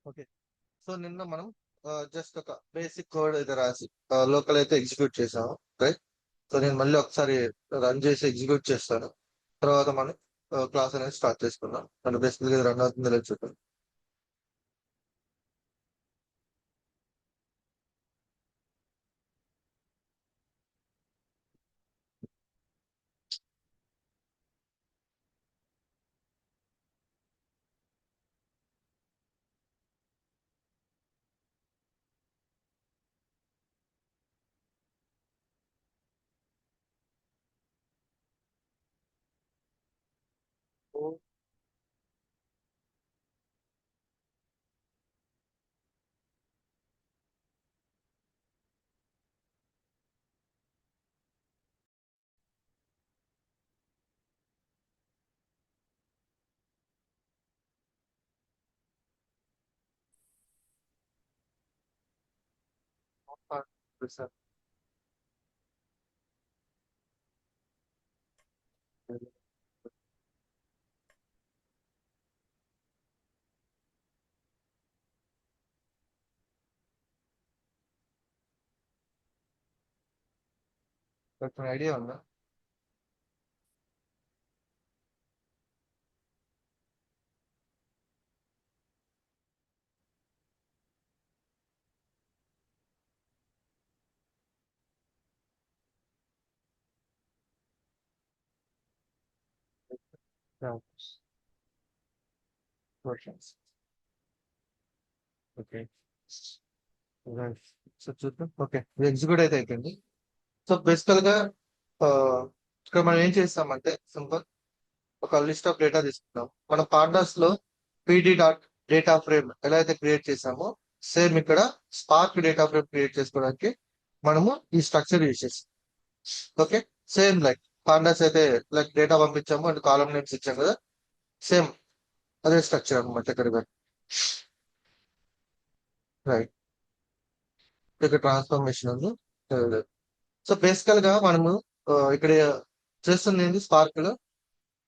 Okay. So నిన్న మనం just ఒక బేసిక్ కోడ్ అయితే రాసి లోకల్ అయితే ఎగ్జిక్యూట్ చేసాము, రైట్? సో నేను మళ్ళీ ఒకసారి రన్ చేసి ఎగ్జిక్యూట్ చేస్తాను. తర్వాత మనం క్లాస్ అనేది స్టార్ట్ చేసుకుందాం. మన బేసిక్గా రన్ అవుతుందో లేదో చూద్దాం. సార్, కొంచెం ఐడియా ఉందా? ఓకే. సో చూద్దాం. ఓకే, ఇది ఎగ్జిక్యూట్ అయితే అయిపోయింది. సో బేసికల్ గా ఆ, ఇక్కడ మనం ఏం చేస్తామంటే సింపుల్ ఒక లిస్ట్ ఆఫ్ డేటా తీసుకుంటాం. మన పార్ట్నర్స్ లో పీడీ డాట్ డేటా ఫ్రేమ్ ఎలా అయితే క్రియేట్ చేసామో సేమ్ ఇక్కడ స్పార్క్ డేటా ఫ్రేమ్ క్రియేట్ చేసుకోవడానికి మనము ఈ స్ట్రక్చర్ యూజ్ చేస్తాం. ఓకే. సేమ్ లైక్ పాండాస్ అయితే లైక్ డేటా పంపించాము అండ్ కాలమ్ నేమ్స్ ఇచ్చాం కదా, సేమ్ అదే స్ట్రక్చర్ అనమాట ఇక్కడ. రైట్, ఇక్కడ ట్రాన్స్ఫర్మేషన్ ఉంది. సో బేసికల్ గా మనము ఇక్కడ చేస్తుంది ఏంటి, స్పార్క్ లో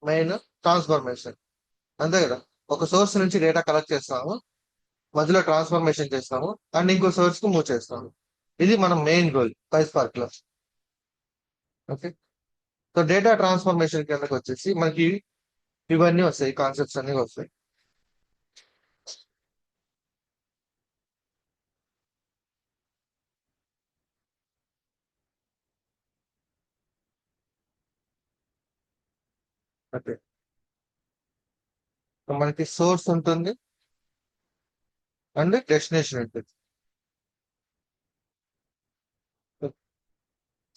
మెయిన్ ట్రాన్స్ఫర్మేషన్, అంతే కదా. ఒక సోర్స్ నుంచి డేటా కలెక్ట్ చేస్తాము, మధ్యలో ట్రాన్స్ఫర్మేషన్ చేస్తాము అండ్ ఇంకో సోర్స్ కు మూవ్ చేస్తాము. ఇది మన మెయిన్ గోల్ స్పార్క్ లో. ఓకే. సో డేటా ట్రాన్స్ఫర్మేషన్ కిందకి వచ్చేసి మనకి ఇవన్నీ వస్తాయి, కాన్సెప్ట్స్ అన్ని వస్తాయి. ఓకే. సో మనకి సోర్స్ ఉంటుంది అండ్ డెస్టినేషన్ ఉంటుంది.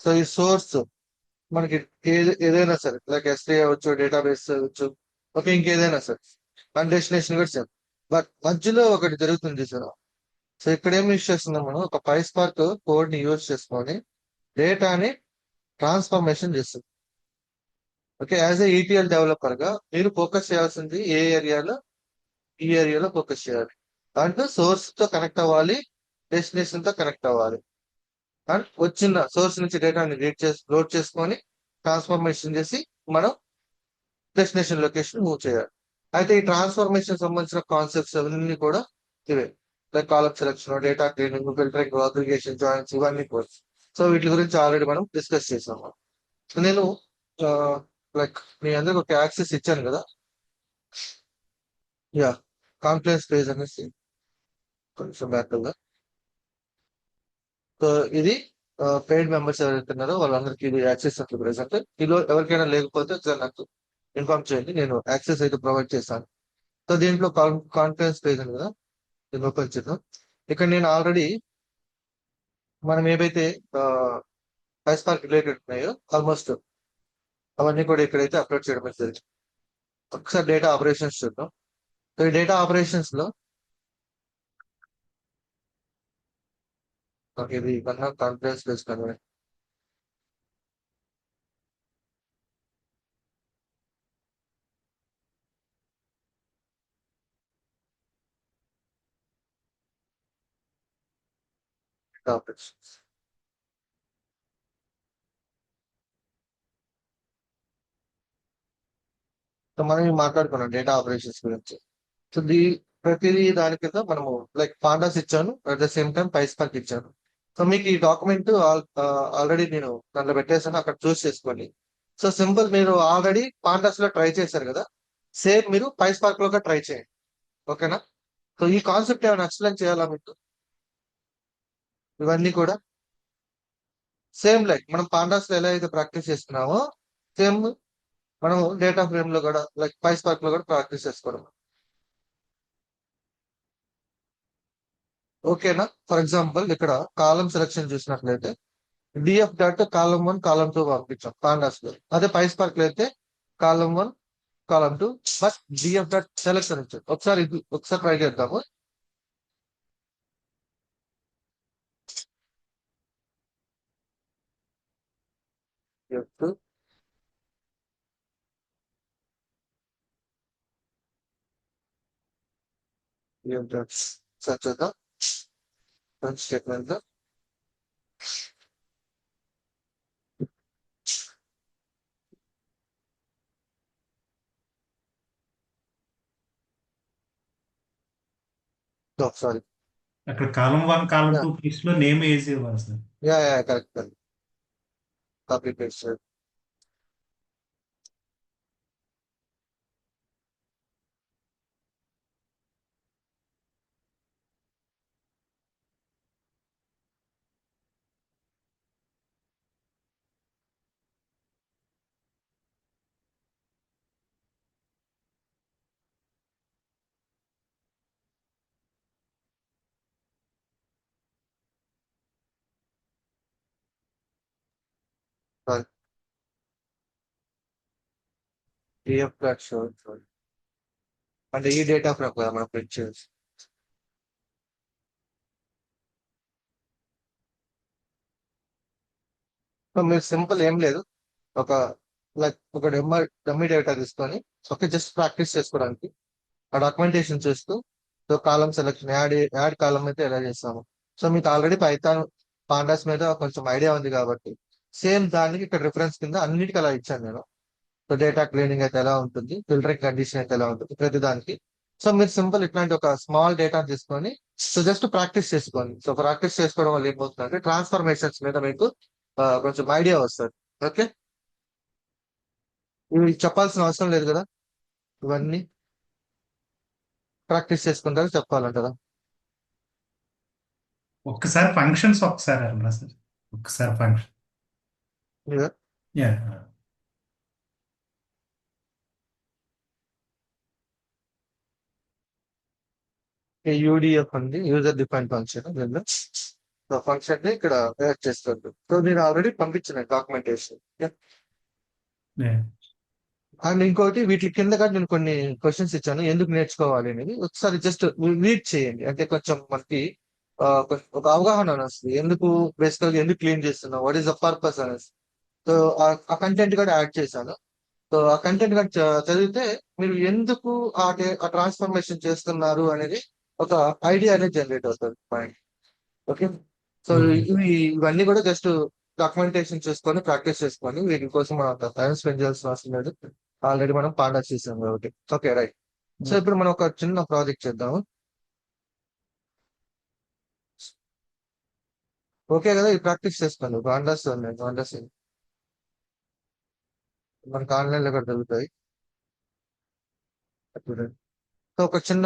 సో ఈ సోర్స్ మనకి ఏదైనా సరే లైక్ ఎస్టీ అవ్వచ్చు, డేటాబేస్ అవ్వచ్చు, ఓకే, ఇంకేదైనా సరే. అండ్ డెస్టినేషన్ కూడా సేమ్. బట్ మధ్యలో ఒకటి జరుగుతుంది సార్. సో ఇక్కడ ఏం యూజ్ చేస్తున్నాం, మనం ఒక స్పార్క్ కోడ్ ని యూజ్ చేసుకొని డేటాని ట్రాన్స్ఫర్మేషన్ చేస్తుంది. Okay, as a ETL developer గా మీరు ఫోకస్ చేయాల్సింది ఏ ఏరియాలో, ఈ ఏరియాలో ఫోకస్ చేయాలి. దాంట్లో సోర్స్ తో కనెక్ట్ అవ్వాలి, డెస్టినేషన్ తో కనెక్ట్ అవ్వాలి. అండ్ వచ్చిన సోర్స్ నుంచి డేటాని లోడ్ చేసుకొని ట్రాన్స్ఫర్మేషన్ చేసి మనం డెస్టినేషన్ లొకేషన్ మూవ్ చేయాలి. అయితే ఈ ట్రాన్స్ఫర్మేషన్ సంబంధించిన కాన్సెప్ట్స్ అవన్నీ కూడా ఇవే, like column selection, data cleaning, filtering, aggregation, joins, ఇవన్నీ కూడా. సో వీటి గురించి ఆల్రెడీ మనం డిస్కస్ చేసాము. సో నేను లైక్ మీ అందరికి ఒక యాక్సెస్ ఇచ్చాను కదా. యా, కాన్ఫిడెన్స్ పేజ్ అనేసి కొంచెం బ్యాక్. సో ఇది పెయిడ్ మెంబర్స్ ఎవరైతే ఉన్నారో వాళ్ళందరికీ ఇది యాక్సెస్ ఉంది ప్రెసెంట్. ఇందులో ఎవరికైనా లేకపోతే ఒకసారి నాకు ఇన్ఫార్మ్ చేయండి, నేను యాక్సెస్ అయితే ప్రొవైడ్ చేస్తాను. సో దీంట్లో కాన్ఫరెన్స్ పేజ్ ఉంది కదా, దీన్ని ఓపెన్ చేద్దాం. ఇక్కడ నేను ఆల్రెడీ మనం ఏవైతే స్పార్క్ రిలేటెడ్ ఉన్నాయో ఆల్మోస్ట్ అవన్నీ కూడా ఇక్కడైతే అప్లోడ్ చేయడం అయితే జరిగింది. ఒకసారి డేటా ఆపరేషన్స్ చూద్దాం. సో ఈ డేటా ఆపరేషన్స్ లో నాకు ఇది కన్నా కాన్ఫరెన్స్ పేజ్ కన్నా డేటా ఆపరేషన్స్. సో మనం ఇవి మాట్లాడుకున్నాం డేటా ఆపరేషన్స్ గురించి. సో ప్రతిదీ దాని కింద మనము లైక్ పాండాస్ ఇచ్చాను, at the same time PySpark ఇచ్చాను. సో మీకు ఈ డాక్యుమెంట్ ఆల్రెడీ నేను దాంట్లో పెట్టేసాను, అక్కడ చూస్ చేసుకోండి. సో సింపుల్, మీరు ఆల్రెడీ పాండాస్ లో ట్రై చేశారు కదా, సేమ్ మీరు పైస్పార్క్ లో ట్రై చేయండి. ఓకేనా? సో ఈ కాన్సెప్ట్ ఏమైనా ఎక్స్ప్లెయిన్ చేయాలా మీకు? ఇవన్నీ కూడా సేమ్ లైక్ మనం పాండాస్ లో ఎలా అయితే ప్రాక్టీస్ చేస్తున్నామో, సేమ్ మనం డేటా ఫ్రేమ్ లో కూడా లైక్ పైస్పార్క్ లో కూడా ప్రాక్టీస్ చేసుకోవడం. ఓకేనా? ఫర్ ఎగ్జాంపుల్ ఇక్కడ కాలం సెలెక్షన్ చూసినట్లయితే డిఎఫ్ డాట్ కాలం 1 కాలం 2 పంపించాం పాండాస్ లో. అదే పైస్పార్క్ లో అయితే కాలం 1 కాలం 2 బట్ డిఎఫ్ డాట్ సెలెక్షన్ ఇచ్చారు. ఒకసారి ట్రై చేద్దాము. డిఎఫ్ డాట్ సెర్చ్ చేద్దాం స్టేట్మెంట్. సారీ, అక్కడ కాలం 1 కాలం 2 ప్లేస్ లో నేమ్ వేసి ఇవ్వాలి sir. Yeah yeah correct correct. Copy paste. DF dot show అంటే ఈ డేటా ఫ్రేమ్ కదా మనం ప్రింట్ చేయాలి. సో మీరు సింపుల్ ఏం లేదు, ఒక లైక్ ఒక డమ్మీ డేటా తీసుకొని ఒక జస్ట్ ప్రాక్టీస్ చేసుకోవడానికి ఆ డాక్యుమెంటేషన్ చేస్తూ, సో కాలం సెలెక్షన్ యాడ్ కాలం అయితే ఎలా చేస్తాము. సో మీకు ఆల్రెడీ పైథాన్ పాండాస్ మీద కొంచెం ఐడియా ఉంది కాబట్టి సేమ్ దానికి ఇక్కడ రిఫరెన్స్ కింద అన్నిటికీ అలా ఇచ్చాను నేను. సో డేటా క్లీనింగ్ అయితే ఎలా ఉంటుంది, ఫిల్టరింగ్ కండిషన్ అయితే ఎలా ఉంటుంది, ప్రతి దానికి. సో మీరు సింపుల్ ఇట్లాంటి ఒక స్మాల్ డేటా తీసుకొని సో జస్ట్ ప్రాక్టీస్ చేసుకోండి. సో ప్రాక్టీస్ చేసుకోవడం వల్ల ఏమవుతుందంటే ట్రాన్స్ఫర్మేషన్స్ మీద మీకు కొంచెం ఐడియా వస్తుంది. ఓకే, ఇవి చెప్పాల్సిన అవసరం లేదు కదా, ఇవన్నీ ప్రాక్టీస్ చేసుకుంటారు చెప్పాలంటారా? ఒక్కసారి ఫంక్షన్స్ ఒకసారి అన్నా సార్, ఒక్కసారి ఫంక్షన్. లేదా? యా. యూడిఎఫ్ ఉంది, యూజర్ డిఫైన్ ఫంక్షన్. దీనిలో సో ఫంక్షన్ ని ఇక్కడ యాడ్ చేస్తుంది. సో నేను ఆల్రెడీ పంపించిన డాక్యుమెంటేషన్. అండ్ ఇంకోటి వీటి కింద కూడా నేను కొన్ని క్వశ్చన్స్ ఇచ్చాను, ఎందుకు నేర్చుకోవాలి అనేది ఒకసారి జస్ట్ రీడ్ చేయండి. అంటే కొంచెం మనకి ఒక అవగాహన వస్తుంది, ఎందుకు బేసికల్ ఎందుకు క్లీన్ చేస్తున్నాం, వాట్ ఈస్ ద పర్పస్ అనేసి. సో ఆ కంటెంట్ కూడా యాడ్ చేశాను. సో ఆ కంటెంట్ కూడా చదివితే మీరు ఎందుకు ఆ ట్రాన్స్ఫర్మేషన్ చేస్తున్నారు అనేది ఒక ఐడియా అనేది జనరేట్ అవుతుంది మైండ్. ఓకే, సో ఇవన్నీ కూడా జస్ట్ డాక్యుమెంటేషన్ చేసుకొని ప్రాక్టీస్ చేసుకొని వీటి కోసం మనం అంత టైం స్పెండ్ చేయాల్సిన అవసరం లేదు. ఆల్రెడీ మనం పాండా చేసాం కాబట్టి. Okay right. సో ఇప్పుడు మనం ఒక చిన్న ప్రాజెక్ట్ చేద్దాము. ఓకే కదా, ఈ ప్రాక్టీస్ చేసుకోండి. పాండాస్ ఉన్నాయి, పాండాస్ మనకు ఆన్లైన్ లో కూడా దొరుకుతాయి. సో ఒక చిన్న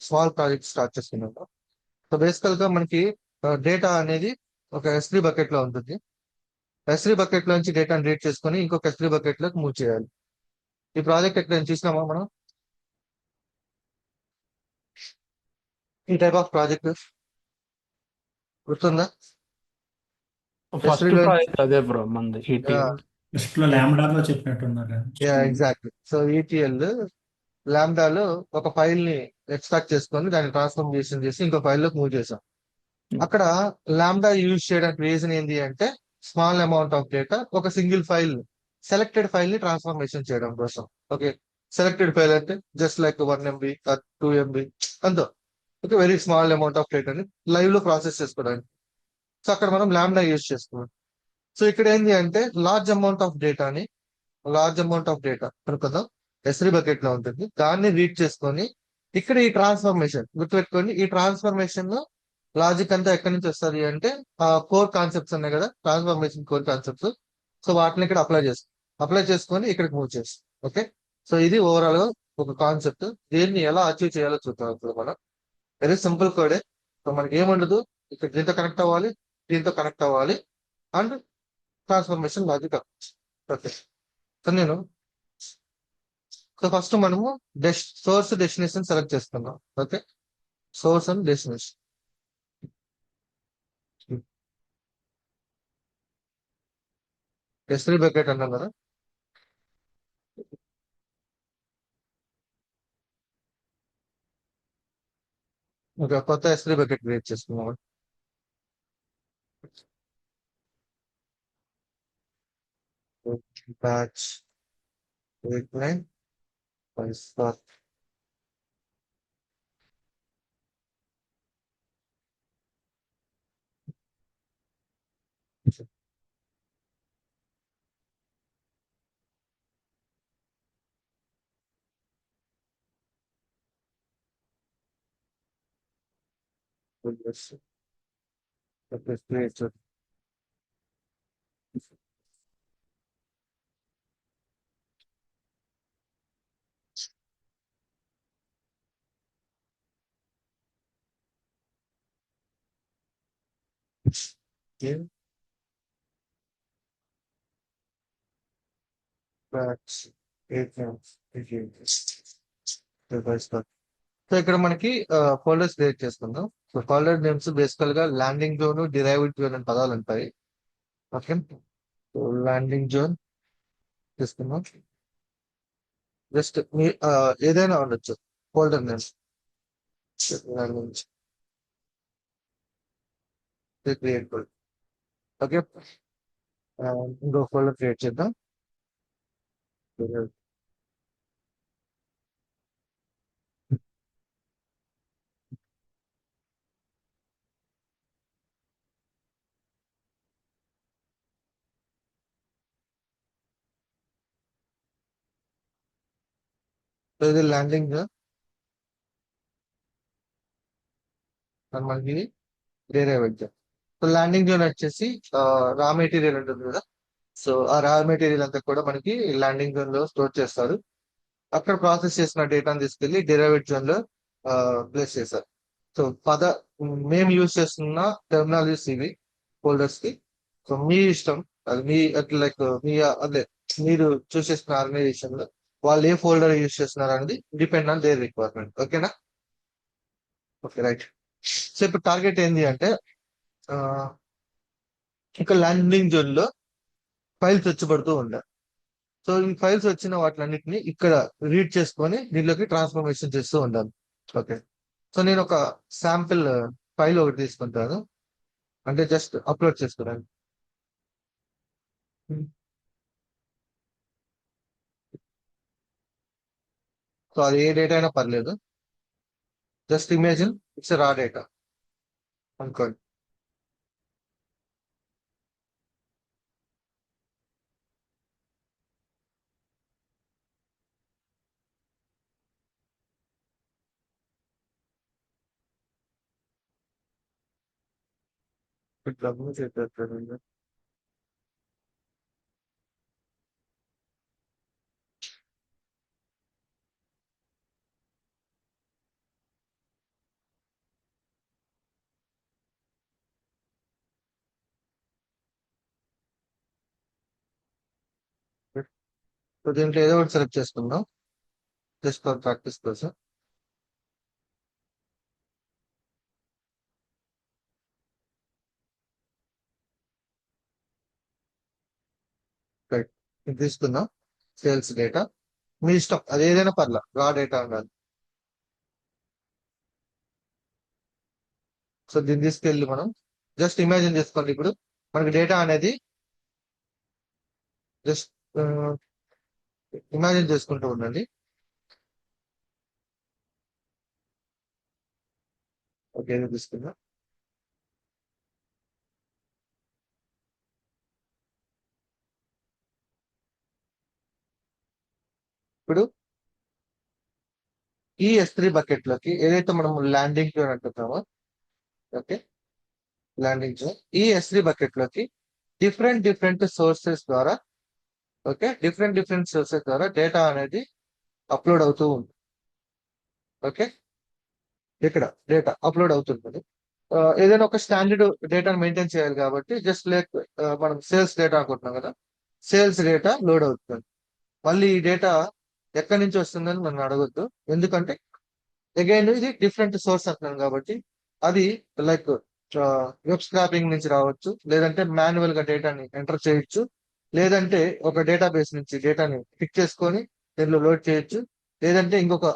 స్మాల్ ప్రాజెక్ట్ స్టార్ట్ చేసుకున్నాము. సో బేసికల్ గా మనకి డేటా అనేది ఒక S3 బకెట్ లో ఉంటుంది. S3 బకెట్ లోంచి డేటాను రీడ్ చేసుకొని ఇంకొక S3 బకెట్ లోకి మూవ్ చేయాలి. ఈ ప్రాజెక్ట్ ఎక్కడ చూసినామా మనం, ఈ టైప్ ఆఫ్ ప్రాజెక్ట్ గుర్తుందా? ఫస్ట్ S3 లో ప్రాజెక్ట్ అదే బ్రో మంది ETL. ఫస్ట్ లో ల్యాంబ్డాలో చెప్పినట్టున్నారు. ఎగ్జాక్ట్లీ. సో ETL లాంబ్డాలో ఒక ఫైల్ ని ఎక్స్ట్రాక్ట్ చేసుకొని దాన్ని ట్రాన్స్ఫర్మేషన్ చేసి ఇంకో ఫైల్ లోకి మూవ్ చేసాం. అక్కడ లాంబ్డా యూజ్ చేయడానికి రీజన్ ఏంటి అంటే స్మాల్ అమౌంట్ ఆఫ్ డేటా ఒక సింగిల్ ఫైల్, సెలెక్టెడ్ ఫైల్ ని ట్రాన్స్ఫర్మేషన్ చేయడం కోసం. ఓకే, సెలెక్టెడ్ ఫైల్ అంటే జస్ట్ లైక్ 1 MB 2 MB అంతే. Okay, very small amount of డేటాని లైవ్ లో ప్రాసెస్ చేసుకోవడానికి. సో అక్కడ మనం లాంబ్డా యూజ్ చేసుకున్నాం. సో ఇక్కడ ఏంటి అంటే లార్జ్ అమౌంట్ ఆఫ్ డేటా కదా S3 బకెట్ లో ఉంటుంది, దాన్ని రీడ్ చేసుకొని ఇక్కడ ఈ ట్రాన్స్ఫర్మేషన్ గుర్తుపెట్టుకోండి. ఈ ట్రాన్స్ఫర్మేషన్ లో లాజిక్ అంతా ఎక్కడి నుంచి వస్తుంది అంటే ఆ కోర్ కాన్సెప్ట్స్ ఉన్నాయి కదా, ట్రాన్స్ఫర్మేషన్ కోర్ కాన్సెప్ట్స్. సో వాటిని ఇక్కడ అప్లై చేసుకొని ఇక్కడికి మూవ్ చేస్తాం. ఓకే, సో ఇది ఓవరాల్ గా ఒక కాన్సెప్ట్. దీన్ని ఎలా అచీవ్ చేయాలో చూద్దాం ఇప్పుడు మనం. వెరీ సింపుల్ కోడే. సో మనకి ఏముండదు, ఇక్కడ దీంతో కనెక్ట్ అవ్వాలి, దీంతో కనెక్ట్ అవ్వాలి, and transformation logic. Okay, so నేను ఫస్ట్ మనము సోర్స్ డెస్టినేషన్ సెలెక్ట్ చేసుకున్నాం. Okay, source and destination. S3 bucket అన్నాం కదా. ఒక కొత్త ఎస్3 బకెట్ క్రియేట్ చేసుకున్నాం. బ్యాచ్ 89 5 క్రియేట్. బ్యాచ్ 89 సో ఇక్కడ మనకి ఫోల్డర్స్ క్రియేట్ చేసుకుందాం. సో ఫోల్డర్ నేమ్స్ బేసికల్ గా ల్యాండింగ్ జోన్, డిరైవ్డ్ జోన్ అని పదాలు ఉంటాయి. ఓకే, సో ల్యాండింగ్ జోన్ తీసుకుందాం. జస్ట్ మీ ఏదైనా ఉండొచ్చు folder names. Landing create. Okay, ఇంకో ఫోల్డర్ క్రియేట్ చేద్దాం. సో ఇది ల్యాండింగ్ జోన్ అండ్ మనకి derived zone. So landing zone వచ్చేసి రా మెటీరియల్ ఉంటుంది కదా. సో ఆ రా మెటీరియల్ అంతా కూడా మనకి ల్యాండింగ్ జోన్ లో స్టోర్ చేస్తారు. అక్కడ ప్రాసెస్ చేసిన డేటాను తీసుకెళ్లి డిరైవ్డ్ జోన్ లో ప్లేస్ చేశారు. సో మేము యూజ్ చేస్తున్న టెర్మినాలజీస్ ఇవి ఫోల్డర్స్ కి. సో మీ ఇష్టం, అది మీ అట్లా లైక్ మీ అదే మీరు చూస్ చేస్తున్న ఆర్గనైజేషన్ లో వాళ్ళు ఏ ఫోల్డర్ యూజ్ చేస్తున్నారు అనేది డిపెండ్ ఆన్ దేర్ రిక్వైర్మెంట్. ఓకేనా? Okay, right. సో ఇప్పుడు టార్గెట్ ఏంటి అంటే ఆ, ఇక్కడ ల్యాండింగ్ జోన్ లో ఫైల్స్ వచ్చబడుతూ ఉంటాయి. సో ఈ ఫైల్స్ వచ్చిన వాటిలన్నిటిని ఇక్కడ రీడ్ చేసుకొని దీనిలోకి ట్రాన్స్ఫర్మేషన్ చేస్తూ ఉండాలి. ఓకే, సో నేను ఒక శాంపిల్ ఫైల్ ఒకటి తీసుకుంటాను, అంటే జస్ట్ అప్లోడ్ చేసుకున్నాను. సో అది ఏ డేటా అయినా పర్లేదు, జస్ట్ ఇమేజిన్ ఇట్స్ రా డేటా అనుకోండి. ఇట్లా move చేసేస్తాను. సో దీంట్లో ఏదో ఒకటి సెలెక్ట్ చేసుకుందాం జస్ట్ ఫర్ ప్రాక్టీస్ కోసం. రైట్, ఇది తీసుకుందాం. సేల్స్ డేటా మీ ఇష్టం, అది ఏదైనా పర్లా, రా డేటా ఉండాలి. సో దీన్ని తీసుకెళ్ళి మనం జస్ట్ ఇమాజిన్ చేసుకోండి. ఇప్పుడు మనకి డేటా అనేది జస్ట్ ఇమాజిన్ చేసుకుంటూ ఉండండి. ఓకే, ఇది తీసుకుందాం. ఇప్పుడు ఈ S3 బకెట్ లోకి ఏదైతే మనం ల్యాండింగ్ జోన్ అంటున్నామో, ఓకే, ల్యాండింగ్ జోన్, ఈ S3 బకెట్ లోకి డిఫరెంట్ సోర్సెస్ ద్వారా, ఓకే, డిఫరెంట్ సోర్సెస్ ద్వారా డేటా అనేది అప్లోడ్ అవుతూ ఉంది. ఓకే, ఇక్కడ డేటా అప్లోడ్ అవుతుంటుంది. ఏదైనా ఒక స్టాండర్డ్ డేటాను మెయింటైన్ చేయాలి కాబట్టి జస్ట్ లైక్ మనం సేల్స్ డేటా అనుకుంటున్నాం కదా, సేల్స్ డేటా లోడ్ అవుతుంది. మళ్ళీ ఈ డేటా ఎక్కడి నుంచి వస్తుందని మనం అడగొద్దు, ఎందుకంటే అగైన్ ఇది డిఫరెంట్ సోర్స్ అంటున్నాను కాబట్టి అది లైక్ వెబ్ స్క్రాపింగ్ నుంచి రావచ్చు, లేదంటే మాన్యువల్ గా డేటాని ఎంటర్ చేయొచ్చు, లేదంటే ఒక డేటాబేస్ నుంచి డేటాని పిక్ చేసుకొని దీనిలో లోడ్ చేయొచ్చు, లేదంటే ఇంకొక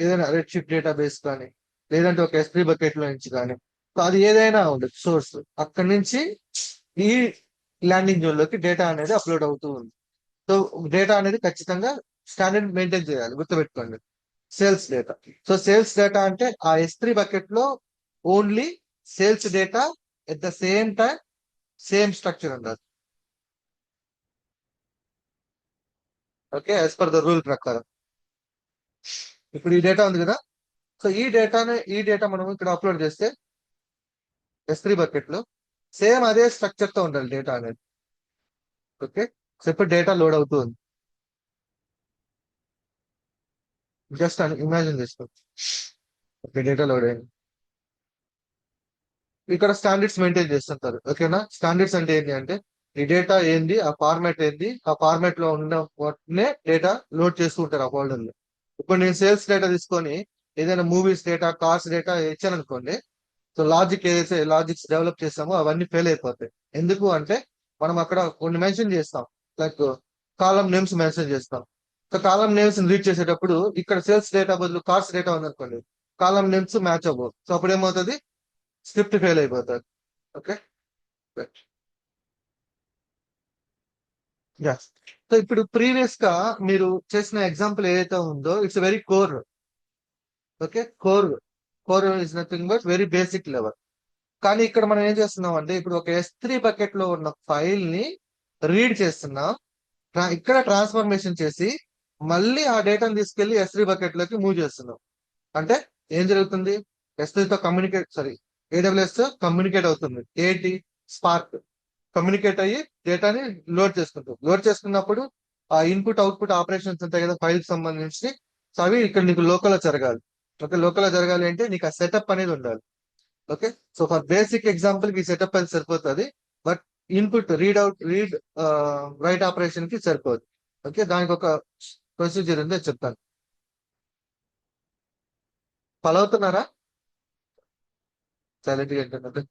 ఏదైనా రెడ్ షిఫ్ట్ డేటాబేస్ కానీ, లేదంటే ఒక S3 బకెట్ లో నుంచి కానీ, సో అది ఏదైనా ఉండదు సోర్స్. అక్కడి నుంచి ఈ ల్యాండింగ్ జోన్ లోకి డేటా అనేది అప్లోడ్ అవుతూ ఉంది. సో డేటా అనేది ఖచ్చితంగా స్టాండర్డ్ మెయింటైన్ చేయాలి, గుర్తుపెట్టుకోండి. Sales data. So sales data అంటే ఆ S3 బకెట్ లో only sales data at the same time same structure ఉండదు. Okay, as per the rule ప్రకారం. ఇప్పుడు ఈ డేటా ఉంది కదా, సో ఈ డేటా మనం ఇక్కడ అప్లోడ్ చేస్తే S3 బకెట్ లో సేమ్ అదే స్ట్రక్చర్ తో ఉండాలి డేటా అనేది. ఓకే, సో ఇప్పుడు డేటా లోడ్ అవుతుంది. జస్ట్ ఇమాజిన్ చేసుకో. ఓకే, డేటా లోడ్ అయింది. ఇక్కడ స్టాండర్డ్స్ మెయింటైన్ చేస్తుంటారు. ఓకేనా, స్టాండర్డ్స్ అంటే ఏంటి అంటే ఈ డేటా ఏంది, ఆ ఫార్మాట్ ఏంది, ఆ ఫార్మాట్ లో ఉన్న వాటినే డేటా లోడ్ చేస్తూ ఉంటారు ఆ ఫోల్డర్ లో. ఇప్పుడు నేను సేల్స్ డేటా తీసుకొని ఏదైనా మూవీస్ డేటా, కార్స్ డేటా ఇచ్చాను అనుకోండి, సో లాజిక్ ఏదైతే లాజిక్స్ డెవలప్ చేస్తామో అవన్నీ ఫెయిల్ అయిపోతాయి. ఎందుకు అంటే మనం అక్కడ కొన్ని మెన్షన్ చేస్తాం, లైక్ కాలం నేమ్స్ మెన్షన్ చేస్తాం. సో కాలం నేమ్స్ రీడ్ చేసేటప్పుడు ఇక్కడ సేల్స్ డేటా బదులు కార్స్ డేటా ఉందనుకోండి, కాలం నేమ్స్ మ్యాచ్ అవ్వవు. సో అప్పుడు ఏమవుతుంది, స్క్రిప్ట్ ఫెయిల్ అయిపోతుంది. Okay, yes. సో ఇప్పుడు ప్రీవియస్ గా మీరు చేసిన ఎగ్జాంపుల్ ఏదైతే ఉందో it's very core. Okay, core is nothing but very basic level. కానీ ఇక్కడ మనం ఏం చేస్తున్నాం అంటే ఇప్పుడు ఒక S3 బకెట్ లో ఉన్న ఫైల్ ని రీడ్ చేస్తున్నాం, ఇక్కడ ట్రాన్స్ఫర్మేషన్ చేసి మళ్ళీ ఆ డేటాను తీసుకెళ్లి S3 బకెట్ లోకి మూవ్ చేస్తున్నాం. అంటే ఏం జరుగుతుంది, S3 తో AWS తో కమ్యూనికేట్ అవుతుంది. ఏంటి, స్పార్క్ కమ్యూనికేట్ అయ్యి డేటాని లోడ్ చేసుకున్నప్పుడు ఆ ఇన్పుట్ అవుట్పుట్ ఆపరేషన్స్ ఉంటాయి కదా ఫైల్ కి సంబంధించి, సో అవి ఇక్కడ నీకు లోకల్ లో జరగాలి. ఓకే, లోకల్ లో జరగాలి అంటే నీకు ఆ సెటప్ అనేది ఉండాలి. Okay, so for basic example కి సెటప్ అనేది సరిపోతుంది, but input read write operation కి సరిపోదు. ఓకే, దానికి ఒక ప్రొసీజర్ ఉంది, అది చెప్తాను. ఫాలో అవుతున్నారా? సైలెంట్ గా ఏంటంటే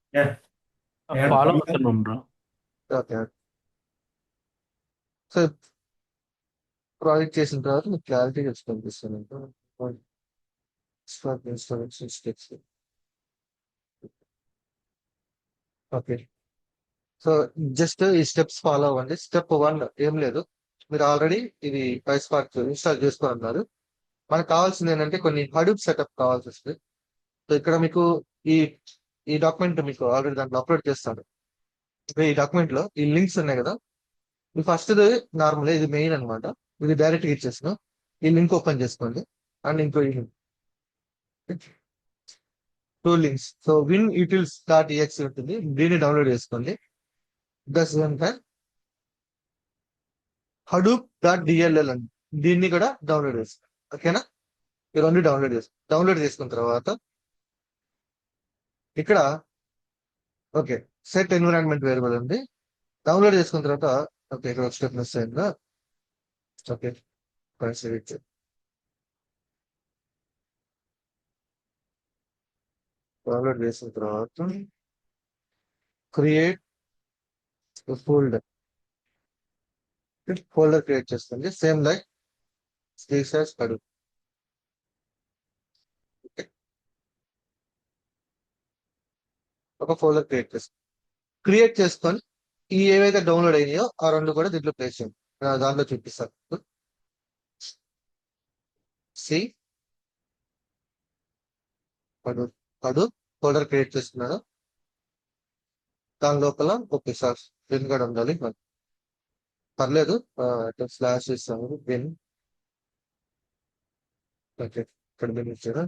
ఫాలో అవుతున్నాం బ్రో. ఓకే, సో ప్రాజెక్ట్ చేసిన తర్వాత మీకు క్లారిటీగా కనిపిస్తుంది. ఓకే, సో జస్ట్ ఈ స్టెప్స్ ఫాలో అవ్వండి. స్టెప్ 1 ఏం లేదు, మీరు ఆల్రెడీ ఇది PySpark ఇన్స్టాల్ చేసుకొని ఉన్నారు. మనకు కావాల్సింది ఏంటంటే కొన్ని హడూప్ సెటప్ కావాల్సి వస్తుంది. సో ఇక్కడ మీకు ఈ ఈ డాక్యుమెంట్ మీకు ఆల్రెడీ దాంట్లో అప్లోడ్ చేస్తాను. ఈ డాక్యుమెంట్ లో ఈ లింక్స్ ఉన్నాయి కదా, ఈ ఫస్ట్ నార్మల్ ఇది మెయిన్ అన్నమాట, ఇది డైరెక్ట్ గా ఇచ్చేసిన ఈ లింక్ ఓపెన్ చేసుకోండి. అండ్ ఇంకో టూ లింక్స్, సో winutils.exe ఉంటుంది, దీన్ని డౌన్లోడ్ చేసుకోండి. దస్ hadoop.dll అని దీన్ని కూడా డౌన్లోడ్ చేసుకోండి. ఓకేనా, ఈ రెండు డౌన్లోడ్ చేసుకున్న తర్వాత ఇక్కడ ఓకే సెట్ ఎన్విరాన్మెంట్ వేరియబుల్ ఉంది, డౌన్లోడ్ చేసుకున్న తర్వాత ఓకే ఇక్కడ ఒక స్టెప్ మిస్ అయిందా. ఓకే, డౌన్లోడ్ చేసిన తర్వాత క్రియేట్ ఫోల్డర్ క్రియేట్ చేస్తుంది, సేమ్ లైక్ రీసెర్చ్ Hadoop. ఒక ఫోల్డర్ క్రియేట్ చేసుకొని ఈ ఏవైతే డౌన్లోడ్ అయినాయో ఆ రెండు కూడా దీంట్లో ప్లేస్ చేయండి. దాంట్లో చూపిస్తాను. సి Hadoop ఫోల్డర్ క్రియేట్ చేస్తున్నాను, దాని లోపల ఓకే సార్ విన్ కూడా ఉండాలి, పర్లేదు స్లాష్ ఇస్తాము విన్. ఓకే, ఇక్కడ బిన్ ఇచ్చారు.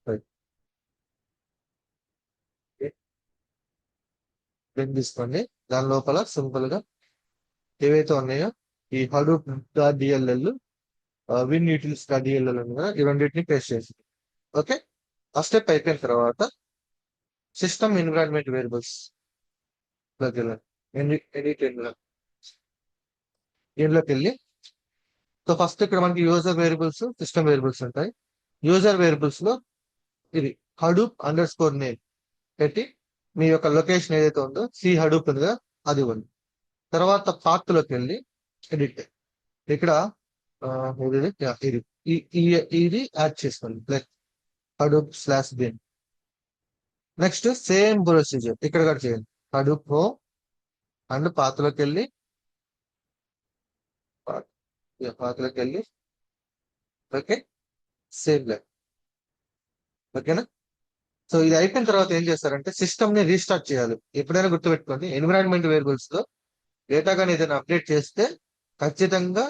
రైట్. బిన్ తీసుకోండి. దాని లోపల సింపుల్ గా ఏవైతే ఉన్నాయో ఈ Hadoop dot DLL, win యూటిల్స్ dot DLL ఉంది కదా, ఈ రెండింటిని పేస్ట్ చేసి ఓకే. ఆ స్టెప్ అయిపోయిన తర్వాత సిస్టమ్ ఎన్విరాన్మెంట్ వేరియబుల్స్ ఎడిట్ దీనిలోకి వెళ్ళి సో ఫస్ట్ ఇక్కడ మనకి యూజర్ వేరియబుల్స్, సిస్టమ్ వేరియబుల్స్ ఉంటాయి. యూజర్ వేరియబుల్స్ లో ఇది హడూప్ అండర్ స్కోర్ నేమ్ పెట్టి మీ యొక్క లొకేషన్ ఏదైతే ఉందో సి హడూప్ ఉంది కదా అది ఉంది. తర్వాత పాత్ లోకి వెళ్ళి ఎడిట్ ఇక్కడ ఇది యాడ్ చేసుకోండి like Hadoop slash bin. Next same procedure ఇక్కడ కూడా చేయండి. హడూప్ హోమ్ అండ్ పాత్లోకి వెళ్ళి పాత్లోకి వెళ్ళి ఓకే సేమ్ లైక్ ఓకేనా. సో ఇది అయిపోయిన తర్వాత ఏం చేస్తారంటే సిస్టమ్ ని రీస్టార్ట్ చేయాలి. ఎప్పుడైనా గుర్తుపెట్టుకోండి, ఎన్విరాన్మెంట్ వేరియబుల్స్ లో డేటా కానీ ఏదైనా అప్డేట్ చేస్తే ఖచ్చితంగా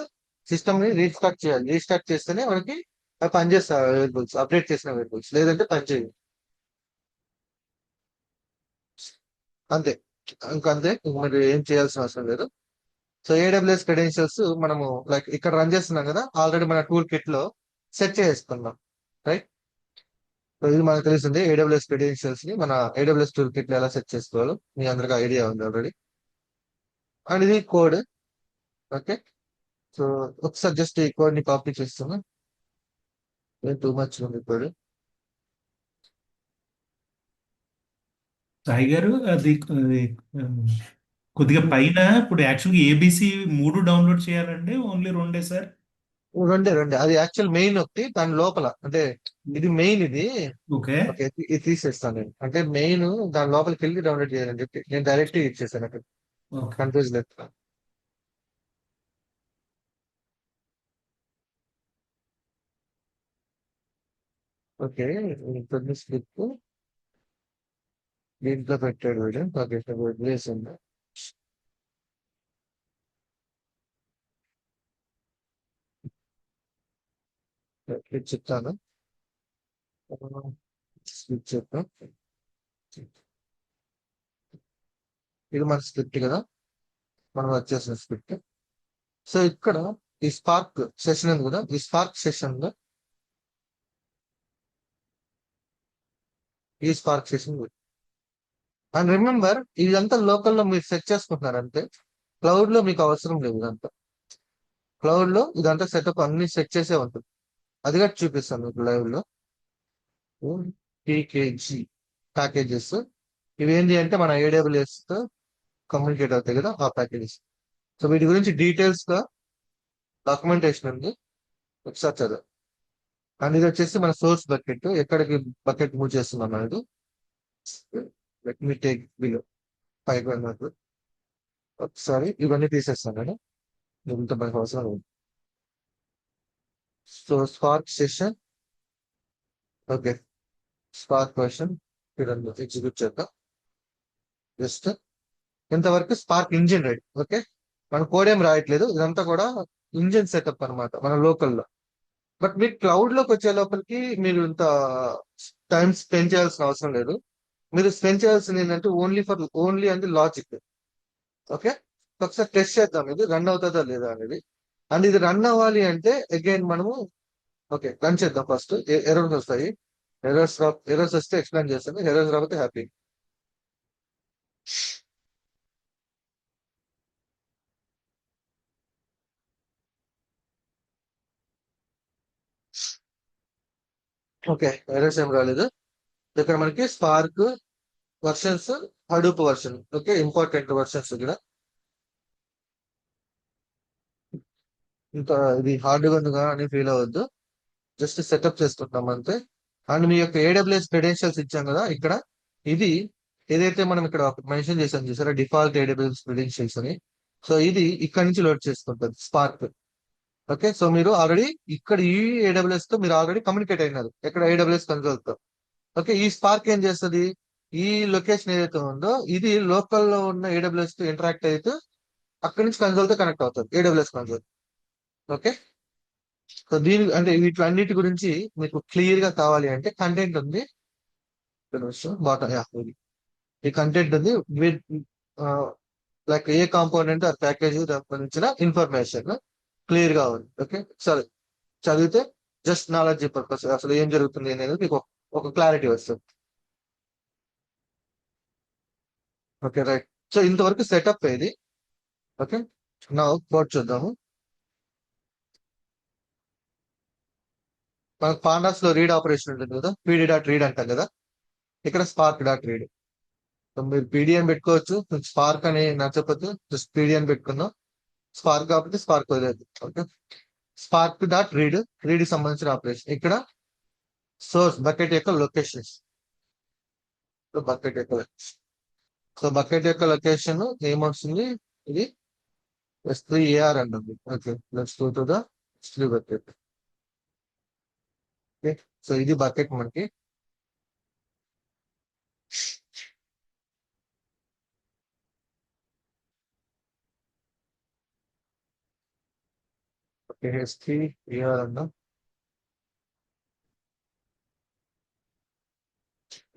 సిస్టమ్ ని రీస్టార్ట్ చేయాలి. రీస్టార్ట్ చేస్తేనే మనకి పనిచేస్తాయి వేరియబుల్స్, అప్డేట్ చేసిన వేరియబుల్స్, లేదంటే పనిచేయదు. అంతే, ఇంకంతే, మరి ఏం చేయాల్సిన అవసరం లేదు. సో ఏడబ్ల్యూఎస్ క్రెడెన్షియల్స్ మనము లైక్ ఇక్కడ రన్ చేస్తున్నాం కదా, ఆల్రెడీ మన టూల్ కిట్ లో సెట్ చేసుకున్నాం రైట్. సో ఇది మనకు తెలిసింది ఏడబ్ల్యూఎస్ క్రెడెన్షియల్స్ ని మన ఏడబ్ల్యూఎస్ టూల్ కిట్ లో ఎలా సెట్ చేసుకోవాలో మీ అందరికీ ఐడియా ఉంది ఆల్రెడీ. అండ్ ఇది కోడ్ ఓకే. సో ఒకసారి జస్ట్ ఈ కోడ్ ని కాపీ చేస్తున్నా, టూ మచ్ ఉంది కోడ్. సాయి గారు అది కొద్దిగా పైన ఇప్పుడు యాక్చువల్గా ఏబిసి 3 డౌన్లోడ్ చేయాలంటే ఓన్లీ 2 సార్? రెండే అది యాక్చువల్ మెయిన్ ఒకటి, దాని లోపల అంటే ఇది మెయిన్, ఇది ఓకే. ఓకే. ఇది తీసేస్తాను నేను, అంటే మెయిన్ దాని లోపలికి వెళ్ళి డౌన్లోడ్ చేయాలని చెప్పి నేను డైరెక్ట్ ఇచ్చేసాను అక్కడ, ఓకే. కన్ఫ్యూజ్ లేదు. ఓకే స్లిప్ దీంట్లో పెట్టాడు వీడు. ఓకే వదిలేసింది. చెప్తాను స్లిప్ చెప్తాం. ఇది మన స్క్రిప్ట్ కదా, మనం వచ్చేసిన స్క్రిప్ట్. సో ఇక్కడ ఈ స్పార్క్ సెషన్ ఉంది కదా, ఈ స్పార్క్ సెషన్ లో ఈ స్పార్క్ సెషన్ అండ్ రిమెంబర్ ఇదంతా లోకల్లో మీరు సెట్ చేసుకుంటున్నారు అంతే, క్లౌడ్ లో మీకు అవసరం లేదు. ఇదంతా క్లౌడ్ లో ఇదంతా సెటప్ అన్ని సెట్ చేసే ఉంటుంది. అది కూడా చూపిస్తాను మీకు లైవ్ లో. పీకేజీ ప్యాకేజెస్ ఇవేంటి అంటే మన ఏడబ్ల్యూఎస్ తో కమ్యూనికేట్ అవుతాయి కదా ఆ ప్యాకేజెస్. సో వీటి గురించి డీటెయిల్స్ గా డాక్యుమెంటేషన్ ఉంది, ఒకసారి చదువు. అండ్ ఇది వచ్చేసి మన సోర్స్ బకెట్, ఎక్కడికి బకెట్ మూవ్ చేస్తున్నాం అనేది. లెట్ మీ టేక్ బిలో పైకి వెళ్ళినప్పుడు ఒకసారి ఇవన్నీ తీసేస్తాను నేను, ఇంత మనకు అవసరం లేదు. So spark session okay, spark version execute చేద్దాం. జస్ట్ ఇంతవరకు స్పార్క్ ఇంజిన్ రెడీ ఓకే. మన కోడ్ ఏం రాయట్లేదు, ఇదంతా కూడా ఇంజిన్ సెటప్ అనమాట మన లోకల్లో. బట్ మీరు క్లౌడ్ లోకి వచ్చే లోపలికి మీరు ఇంత టైం స్పెండ్ చేయాల్సిన అవసరం లేదు. మీరు స్పెండ్ చేయాల్సింది ఏంటంటే ఓన్లీ అంది లాజిక్ ఓకే. ఒకసారి టెస్ట్ చేద్దాం ఇది రన్ అవుతుందా లేదా అనేది. అండ్ ఇది రన్ అవ్వాలి అంటే అగైన్ మనము ఓకే రన్ చేద్దాం. ఫస్ట్ ఎర్రర్స్ వస్తాయి, ఎర్రర్స్ వస్తే ఎక్స్ప్లెయిన్ చేస్తాను, ఎర్రర్స్ రాకపోతే హ్యాపీ. ఓకే ఎర్రర్స్ ఏం రాలేదు. ఇక్కడ మనకి spark versions, Hadoop version okay, important versions ఇక్కడ. ఇంత ఇది హార్డ్గా ఉందిగా అని ఫీల్ అవ్వద్దు, జస్ట్ సెటప్ చేసుకుంటాం అంతే. అండ్ మీ యొక్క ఏడబ్ల్యూఎస్ క్రెడెన్షియల్స్ ఇచ్చాం కదా ఇక్కడ, ఇది ఏదైతే మనం ఇక్కడ మెన్షన్ చేసాం చూసారా డిఫాల్ట్ ఏడబ్ల్యూఎస్ క్రెడెన్షియల్స్ అని, సో ఇది ఇక్కడ నుంచి లోడ్ చేసుకుంటుంది స్పార్క్ ఓకే. సో మీరు ఆల్రెడీ ఇక్కడ ఈ ఏడబ్ల్యూఎస్ తో మీరు ఆల్రెడీ కమ్యూనికేట్ అయినారు ఎక్కడ ఏడబ్ల్యూఎస్ కన్సోల్ తో ఓకే. ఈ స్పార్క్ ఏం చేస్తుంది, ఈ లొకేషన్ ఏదైతే ఉందో ఇది లోకల్లో ఉన్న ఏడబ్ల్యూఎస్ తో ఇంటరాక్ట్ అయితే అక్కడి నుంచి కన్సోల్ తో కనెక్ట్ అవుతుంది ఏడబ్ల్యూఎస్ కన్సోల్ ఓకే. సో దీని అంటే వీటన్నిటి గురించి మీకు క్లియర్ గా కావాలి అంటే కంటెంట్ ఉంది. బాటమ్ ఈ కంటెంట్ ఉంది విత్ లైక్ ఏ కాంపోనెంట్ ఆ ప్యాకేజ్ సంబంధించిన ఇన్ఫర్మేషన్ క్లియర్ గా ఉంది. ఓకే, సరే, చదివితే జస్ట్ నాలెడ్జ్ పర్పస్ అసలు ఏం జరుగుతుంది అనేది మీకు ఒక క్లారిటీ వస్తుంది. Okay, right. సో ఇంతవరకు సెటప్ ఇది. ఓకే, నా కోడ్ చూద్దాము. మనకు పాండాస్ లో రీడ్ ఆపరేషన్ ఉంటుంది కదా, పీడీ డాట్ రీడ్ అంటాం కదా, ఇక్కడ స్పార్క్ డాట్ రీడ్. సో మీరు పీడీ అని పెట్టుకోవచ్చు, స్పార్క్ అని నచ్చకపోతే జస్ట్ పీడీ అని పెట్టుకుందాం. స్పార్క్ కాబట్టి స్పార్క్ వదిలేదు. Okay, spark dot read, read కి సంబంధించిన ఆపరేషన్. ఇక్కడ సోర్స్ బకెట్ యొక్క లొకేషన్స్. బకెట్ యొక్క సో బకెట్ యొక్క లొకేషన్ ఏమొస్తుంది, ఇది S3AR అంటుంది. Okay, let's go to the S3 bucket. Okay, so ఇది బకెట్ మనకి. ఓకే, S3AR అన్నాం.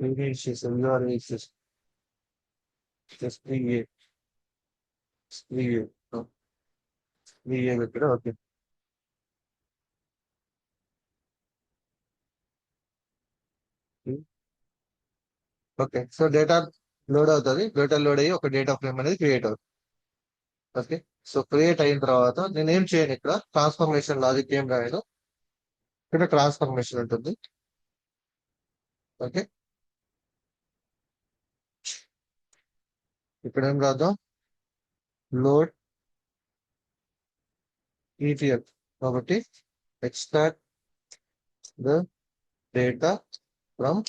UR ఇచ్చేసి S3A, S3A, S3A ఇక్కడ. Okay, okay. So data load అవుతుంది. డేటా లోడ్ అయ్యి ఒక డేటా ఫ్రేమ్ అనేది క్రియేట్ అవుతుంది. ఓకే, సో క్రియేట్ అయిన తర్వాత నేను ఏం చేయను, ఇక్కడ ట్రాన్స్ఫర్మేషన్ లాజిక్ ఏం రాయను. ఇక్కడ ట్రాన్స్ఫర్మేషన్ ఉంటుంది. ఓకే, ఇక్కడ ఏం రాద్దాం, లోడ్ ETL కాబట్టి extract the data from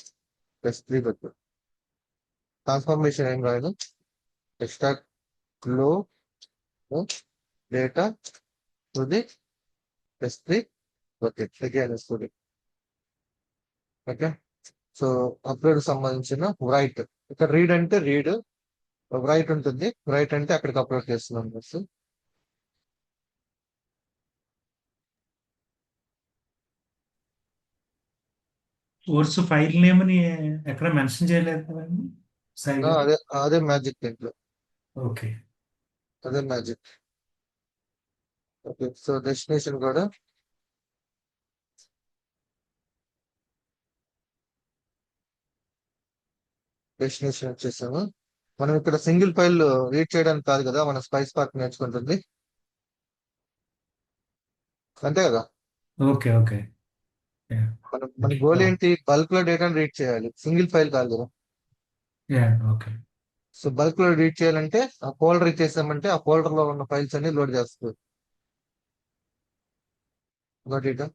S3 bucket. Transformation ఏం రాయను, ఎక్స్ట్రాక్ట్ లో data to the S3 bucket again S3. Okay, so upload సంబంధించిన రైట్. ఇక్కడ రీడ్ అంటే రీడ్, రైట్ ఉంటుంది. రైట్ అంటే అక్కడికి అప్లోడ్ చేస్తున్నాం. బస్ సోర్స్ ఫైల్ నేమ్ ని ఎక్కడ మెన్షన్ చేయలేదు కదండి సాయి గారు. అదే అదే మ్యాజిక్ దీంట్లో, ఓకే. అదే మ్యాజిక్. ఓకే, సో డెస్టినేషన్ కూడా డెస్టినేషన్ వచ్చేసాము. మనం ఇక్కడ సింగిల్ ఫైల్ రీడ్ చేయడానికి కాదు కదా, మనం స్పైస్ పార్క్ నేర్చుకుంటుంది, అంతే కదా. ఓకే. ఓకే. యా. మన గోల్ ఏంటి, బల్క్ లో డేటాను రీడ్ చేయాలి, సింగిల్ ఫైల్ కాదు కదా. యా. ఓకే. సో బల్క్ లో రీడ్ చేయాలంటే ఆ ఫోల్డర్ ఇచ్చేసామంటే ఆ ఫోల్డర్ లో ఉన్న ఫైల్స్ అన్ని లోడ్ చేస్తుంది. డేటా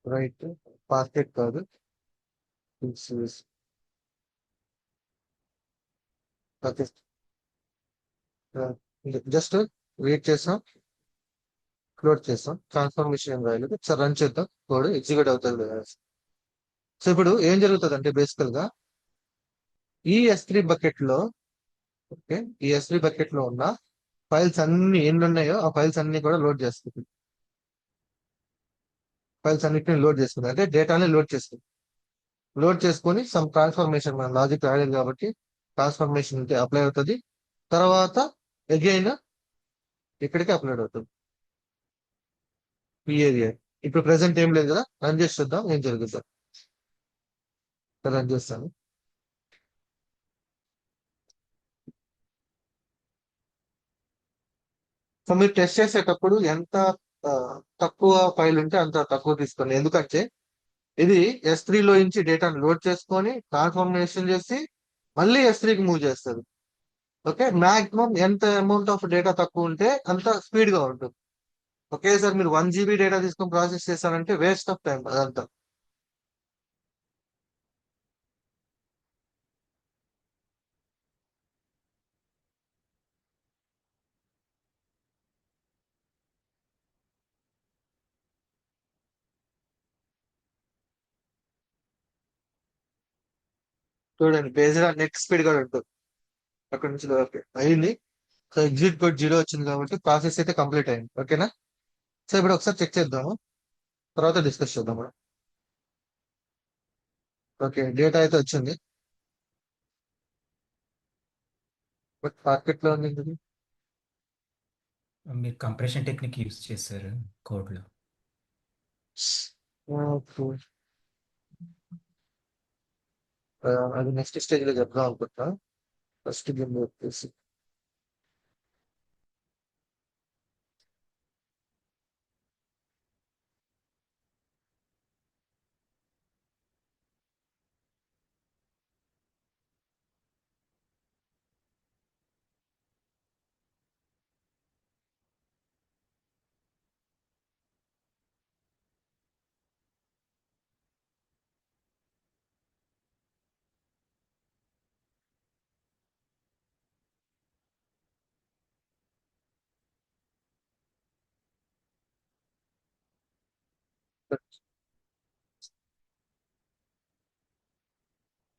రైట్, పాస్కెట్ కాదు, జస్ట్ రీడ్ చేసాం, క్లోజ్ చేస్తాం. ట్రాన్స్ఫర్మేషన్ ఏం రాయలేదు. ఒకసారి రన్ చేద్దాం, కోడ్ ఎగ్జిక్యూట్ అవుతుంది. సో ఇప్పుడు ఏం జరుగుతుంది అంటే బేసికల్ గా ఈ S3 బకెట్ లో, ఓకే, ఈ S3 బకెట్ లో ఉన్న ఫైల్స్ అన్ని ఎన్ని ఉన్నాయో ఆ ఫైల్స్ అన్ని కూడా లోడ్ చేస్తుంది. ఫైల్స్ అన్నిటిని లోడ్ చేసుకుంది అంటే డేటాని లోడ్ చేస్తుంది. లోడ్ చేసుకొని సమ్ ట్రాన్స్ఫర్మేషన్ మన లాజిక్ రాయలేదు కాబట్టి ట్రాన్స్ఫర్మేషన్ అప్లై అవుతుంది. తర్వాత అగైన్ ఇక్కడికి అప్లోడ్ అవుతుంది ఈ ఏరియా. ఇప్పుడు ప్రెసెంట్ ఏం లేదు కదా, రన్ చేసి చూద్దాం ఏం జరుగుతుంది. రన్ చేస్తాను. సో మీరు టెస్ట్ చేసేటప్పుడు ఎంత ఆ, తక్కువ ఫైల్ ఉంటే అంత తక్కువ తీసుకోండి. ఎందుకంటే ఇది S3 లో నుంచి డేటాను లోడ్ చేసుకొని ట్రాన్స్ఫర్మేషన్ చేసి మళ్ళీ S3కి మూవ్ చేస్తుంది. ఓకే, మాక్సిమం ఎంత అమౌంట్ ఆఫ్ డేటా తక్కువ ఉంటే అంత స్పీడ్ గా ఉంటుంది. ఒకేసారి మీరు 1 GB డేటా తీసుకొని ప్రాసెస్ చేస్తారంటే వేస్ట్ ఆఫ్ టైం అదంతా. చూడండి బేస్డ్ ఆన్ నెట్ స్పీడ్ కూడా ఉంటుంది. అక్కడ నుంచి ఓకే అయింది. సో ఎగ్జిట్ కోడ్ 0 వచ్చింది కాబట్టి ప్రాసెస్ అయితే కంప్లీట్ అయింది. ఓకేనా? సో ఇప్పుడు ఒకసారి చెక్ చేద్దాము, తర్వాత డిస్కస్ చేద్దాం మనం. ఓకే డేటా అయితే వచ్చింది, బట్ మార్కెట్ లో ఉంది ఇది. మీరు కంప్రెషన్ టెక్నిక్ యూస్ చేశారు కోడ్లో. ఓకే. అది నెక్స్ట్ స్టేజ్ లో చెప్దాం అనుకుంటా. ఫస్ట్ గేమ్ వచ్చేసి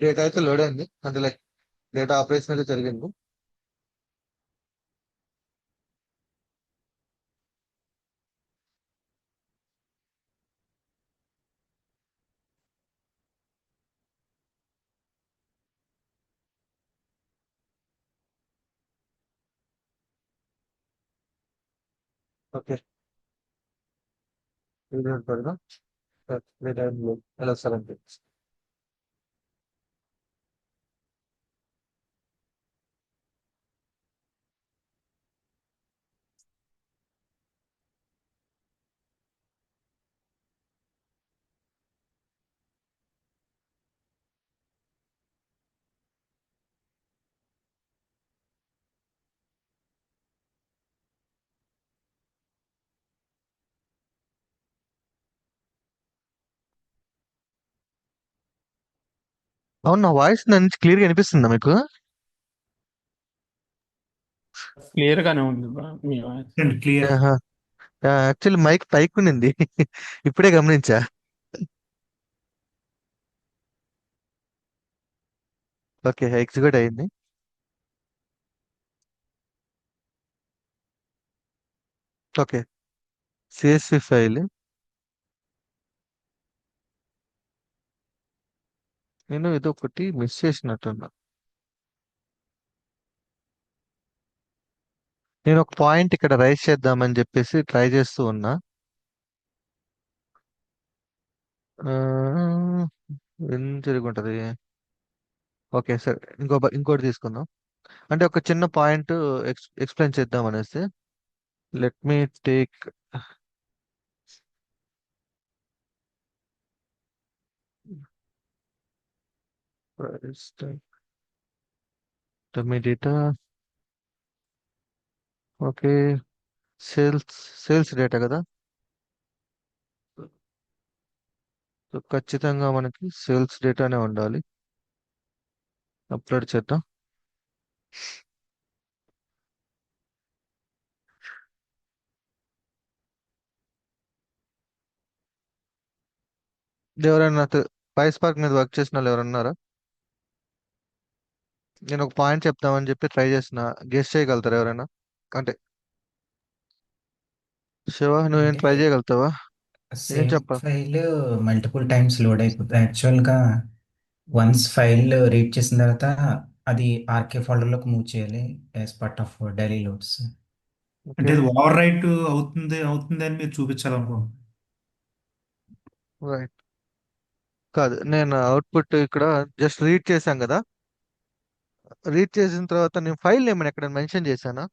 డేటా అయితే లోడ్ అయింది, అంటే లైక్ డేటా ఆపరేషన్ అయితే జరిగింది. ఓకే పడదా డేటా ఎలా వస్తారంటే అవును, నా వాయిస్ నుంచి క్లియర్ గా వినిపిస్తుందా మీకు? క్లియర్ గానే ఉంది bro, మీ వాయిస్. క్లియర్. యాక్చువల్లీ మైక్ పైకి ఉన్నింది ఇప్పుడే గమనించా. ఓకే ఎగ్జిక్యూట్ అయింది. ఓకే సిఎస్వి ఫైల్ నేను ఏదో ఒకటి మిస్ చేసినట్టున్నా. నేను ఒక పాయింట్ ఇక్కడ రైస్ చేద్దామని చెప్పేసి ట్రై చేస్తూ ఉన్నా. ఆ, ఏం జరుగుంటది. ఓకే సరే ఇంకోటి తీసుకుందాం. అంటే ఒక చిన్న పాయింట్ ఎక్స్ప్లెయిన్ చేద్దాం అనేసి. Let me take me data. Okay sales data కదా. సో ఖచ్చితంగా మనకి సేల్స్ డేటానే ఉండాలి. అప్లోడ్ చేద్దాం. ఎవరైనా పైస్ పార్క్ మీద వర్క్ చేసిన వాళ్ళు ఎవరన్నా ఉన్నారా? నేను ఒక పాయింట్ చెప్తామని చెప్పి ట్రై చేసిన, గెస్ చేయగలుగుతారా ఎవరైనా? అంటే శివ నువ్వేం అంటే ట్రై చేయగలుగుతావా? ఏం సేమ్ చెప్పాలి? ఫైల్ మల్టిపుల్ టైమ్స్ లోడ్ అయిపోతుంది. యాక్చువల్గా వన్స్ ఫైల్ రీడ్ చేసిన తర్వాత అది ఆర్కే ఫోల్డర్లోకి మూవ్ చేయాలి as part of daily loads. అంటే ఓకే ఇది ఓవర్ రైట్ అవుతుంది అని మీరు చూపించాలనుకుంటున్నాను. రైట్. కాదు, నేను అవుట్పుట్ ఇక్కడ జస్ట్ రీడ్ చేశాం కదా. రీడ్ చేసిన తర్వాత నేను ఫైల్ ఏమైనా ఎక్కడ మెన్షన్ చేశానా?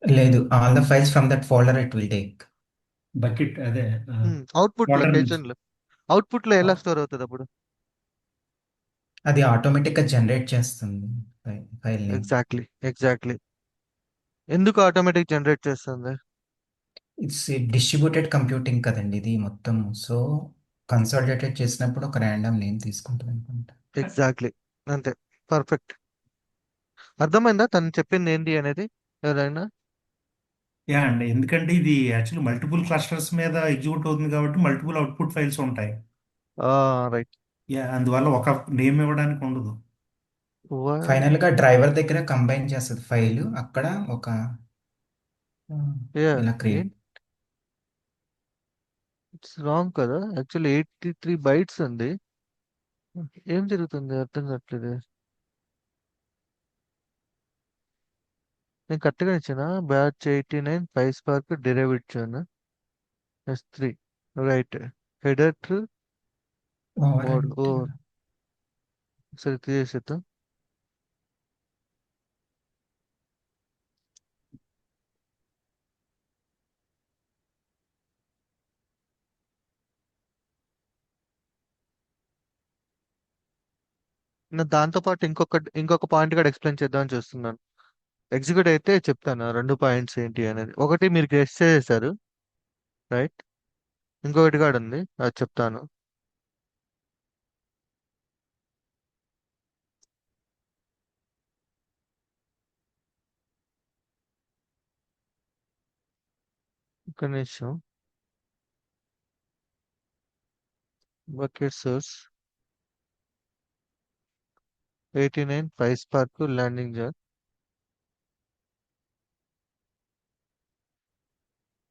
లేదు, all the files from that folder it will take. Bucket అదే అవుట్పుట్ లో వాటర్ నుంచి. కేచన్ లో అవుట్పుట్ లో ఎలా స్టోర్ అవుతుంది అప్పుడు? అది ఆటోమేటిక్గా జనరేట్ చేస్తుంది ఫైల్ నేమ్. Exactly exactly. ఎందుకు ఆటోమేటిక్ జనరేట్ చేస్తుంది? ఇట్స్ డిస్ట్రిబ్యూటెడ్ కంప్యూటింగ్ కదండి ఇది మొత్తం. సో కన్సాలిడేటెడ్ చేసినప్పుడు ఒక ర్యాండమ్ నేమ్ తీసుకుంటుంది అనుకుంటా. ఎగ్జాక్ట్లీ అంతే. పర్ఫెక్ట్. అర్థమైందా తను చెప్పింది ఏంటి అనేది ఎవరైనా? యా అండి, ఎందుకంటే ఇది యాక్చువల్లీ మల్టిపుల్ క్లస్టర్స్ మీద ఎగ్జిక్యూట్ అవుతుంది కాబట్టి మల్టిపుల్ అవుట్పుట్ ఫైల్స్ ఉంటాయి. రైట్. యా అందువల్ల ఒక నేమ్ ఇవ్వడానికి ఉండదు. ఫైనల్ గా డ్రైవర్ దగ్గర కంబైన్ చేస్తుంది ఫైల్, అక్కడ ఒక ఇలా క్రియేట్. ఇట్స్ రాంగ్ కదా, యాక్చువల్లీ 83 బైట్స్ ఉంది. ఏం జరుగుతుంది అర్థం కావట్లేదు. నేను కరెక్ట్గా ఇచ్చిన బ్యాచ్ 89 పైస్ పార్క్ డిరైవ్ ఇచ్చాను. S3 right. Header to over mode అంటే సరే తీసేద్దాం. నేను దాంతో పాటు ఇంకొక పాయింట్ కూడా ఎక్స్ప్లెయిన్ చేద్దామని చూస్తున్నాను. ఎగ్జిక్యూట్ అయితే చెప్తాను ఆ 2 పాయింట్స్ ఏంటి అనేది. ఒకటి మీరు గెస్ చేసేసారు, రైట్. ఇంకొకటి కూడా ఉంది, అది చెప్తాను. ఒక నిమిషం. Bucket source 89 pyspark landing zone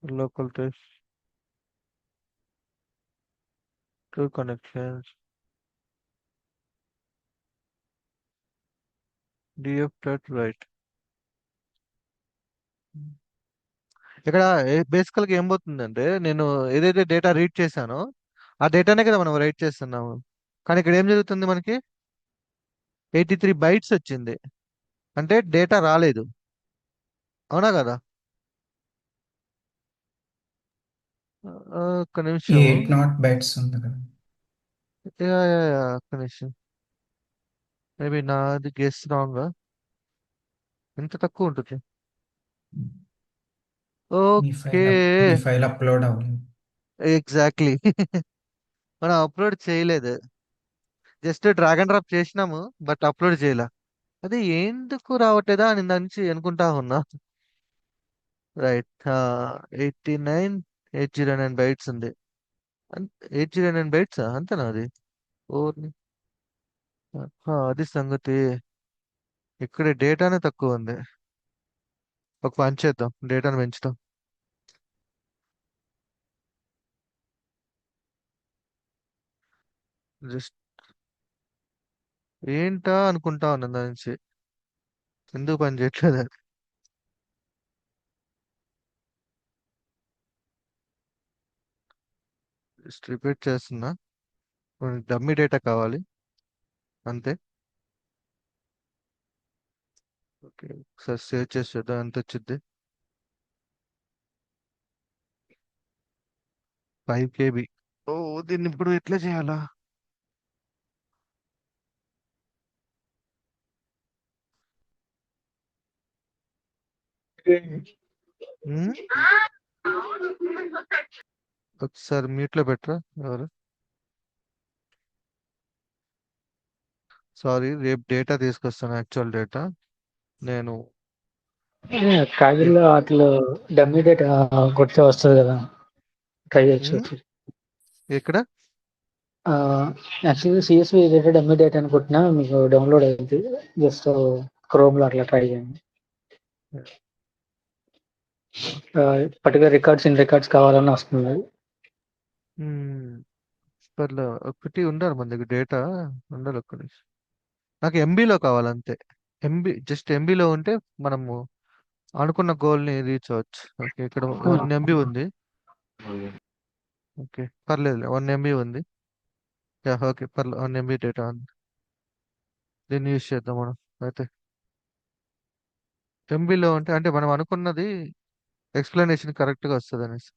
local test 2 connections df dot right. ఇక్కడ బేసికల్గా ఏం పోతుందంటే, నేను ఏదైతే డేటా రీడ్ చేశానో ఆ డేటానే కదా మనం రైట్ చేస్తున్నాము. కానీ ఇక్కడ ఏం జరుగుతుంది, మనకి 83 బైట్స్ వచ్చింది, అంటే డేటా రాలేదు. అవునా కదా? ఒక్క నిమిషం. 8 నాట్ బైట్స్ ఉంది కదా. ఒక్క నిమిషం. మేబీ నాది గెస్ రాంగ్. ఎంత తక్కువ ఉంటుంది? మీ ఓకే, ఫైల్ మీ ఫైల్ అప్లోడ్ అవ్వలేదు. ఎగ్జాక్ట్లీ. మనం అప్లోడ్ చేయలేదు, జస్ట్ డ్రాగ్ అండ్ డ్రాప్ చేసినాము, బట్ అప్లోడ్ చేయలే. అది ఎందుకు రావట్లేదా అని దాని నుంచి అనుకుంటా ఉన్నా. రైట్. 809 ఉంది. 809 బైట్స్ అంతేనా అది? ఓర్ని. అది సంగతి. ఇక్కడ డేటానే తక్కువ ఉంది. ఒక పని చేద్దాం, డేటాను పెంచుతాం. జస్ట్ ఏంటా అనుకుంటా ఉన్నాను దాని నుంచి, ఎందుకు పని చేయట్లేదు అది. జస్ట్ రిపీట్ చేస్తున్నా, డమ్మీ డేటా కావాలి అంతే. ఓకే, ఒకసారి సేవ్ చేసి చూద్దాం ఎంత వచ్చింది. 5 KB. ఓ, దీన్ని ఇప్పుడు ఎట్లా చేయాలా? ఉమ్, ఒకసారి మ్యూట్ లో పెట్టరా ఎవరు. సారీ, రేపు డేటా తీసుకొస్తాను, యాక్చువల్ డేటా. నేను కాగిల్లో వాటిలో డమ్మీ డేటా కొడితే వస్తుంది కదా, ట్రై చేయొచ్చు. ఉమ్, ఎక్కడ? Actually CSV data dummy data అని కొట్టినా మీకు డౌన్లోడ్ అయింది. జస్ట్ క్రోమ్లో అట్లా ట్రై చేయండి. పర్టికులర్ రికార్డ్స్ ఇన్ రికార్డ్స్ కావాలని వస్తుంది. పర్లే, ఒకటి ఉండాలి మన దగ్గర డేటా, ఉండాలి ఒక్క నిమిషం. నాకు ఎంబీలో కావాలంతే. జస్ట్ ఎంబీలో ఉంటే మనము అనుకున్న గోల్ ని రీచ్ అవ్వచ్చు. ఓకే, ఇక్కడ 1 MB ఉంది. ఓకే, పర్లేదు, 1 MB ఉంది. యా, ఓకే, పర్లేదు, 1 MB డేటా ఉంది. దీన్ని యూజ్ చేద్దాం మనం అయితే. ఎంబీలో ఉంటే అంటే మనం అనుకున్నది ఎక్స్ప్లెనేషన్ కరెక్ట్ గా వస్తుంది అనేసి.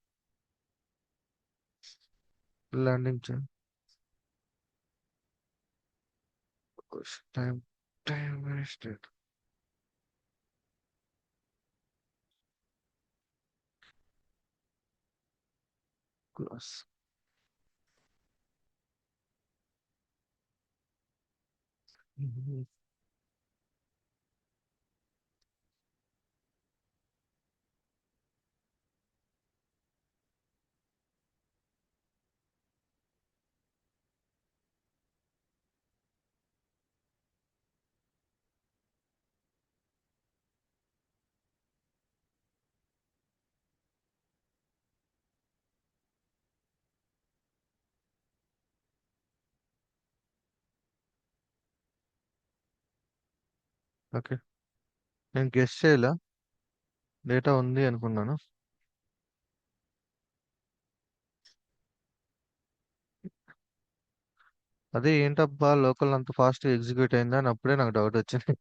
Landing time time wasted. Class okay. నేను గెస్ చేయలే, డేటా ఉంది అనుకున్నాను. అదే ఏంటబ్బా లోకల్ అంత ఫాస్ట్ ఎగ్జిక్యూట్ అయిందా అని అప్పుడే నాకు డౌట్ వచ్చింది.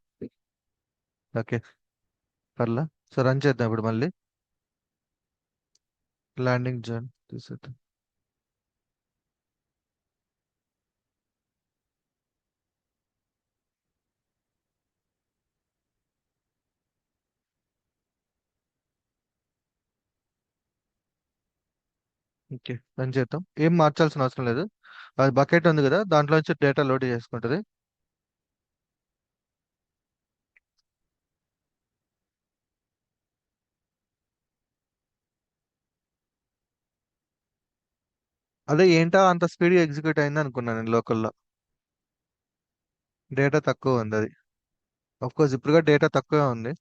ఓకే, పర్లా. సో రన్ చేద్దాం ఇప్పుడు మళ్ళీ. ల్యాండింగ్ జోన్ తీసేద్దాం. ఓకే, రన్ చేద్దాం. ఏం మార్చాల్సిన అవసరం లేదు. అది బకెట్ ఉంది కదా, దాంట్లో నుంచి డేటా లోడ్ చేసుకుంటది. అదే ఏంటా అంత స్పీడ్ ఎగ్జిక్యూట్ అయింది అనుకున్నాను నేను లోకల్లో. డేటా తక్కువ ఉంది అది. ఆఫ్ కోర్స్ ఇప్పుడుగా డేటా తక్కువే ఉంది.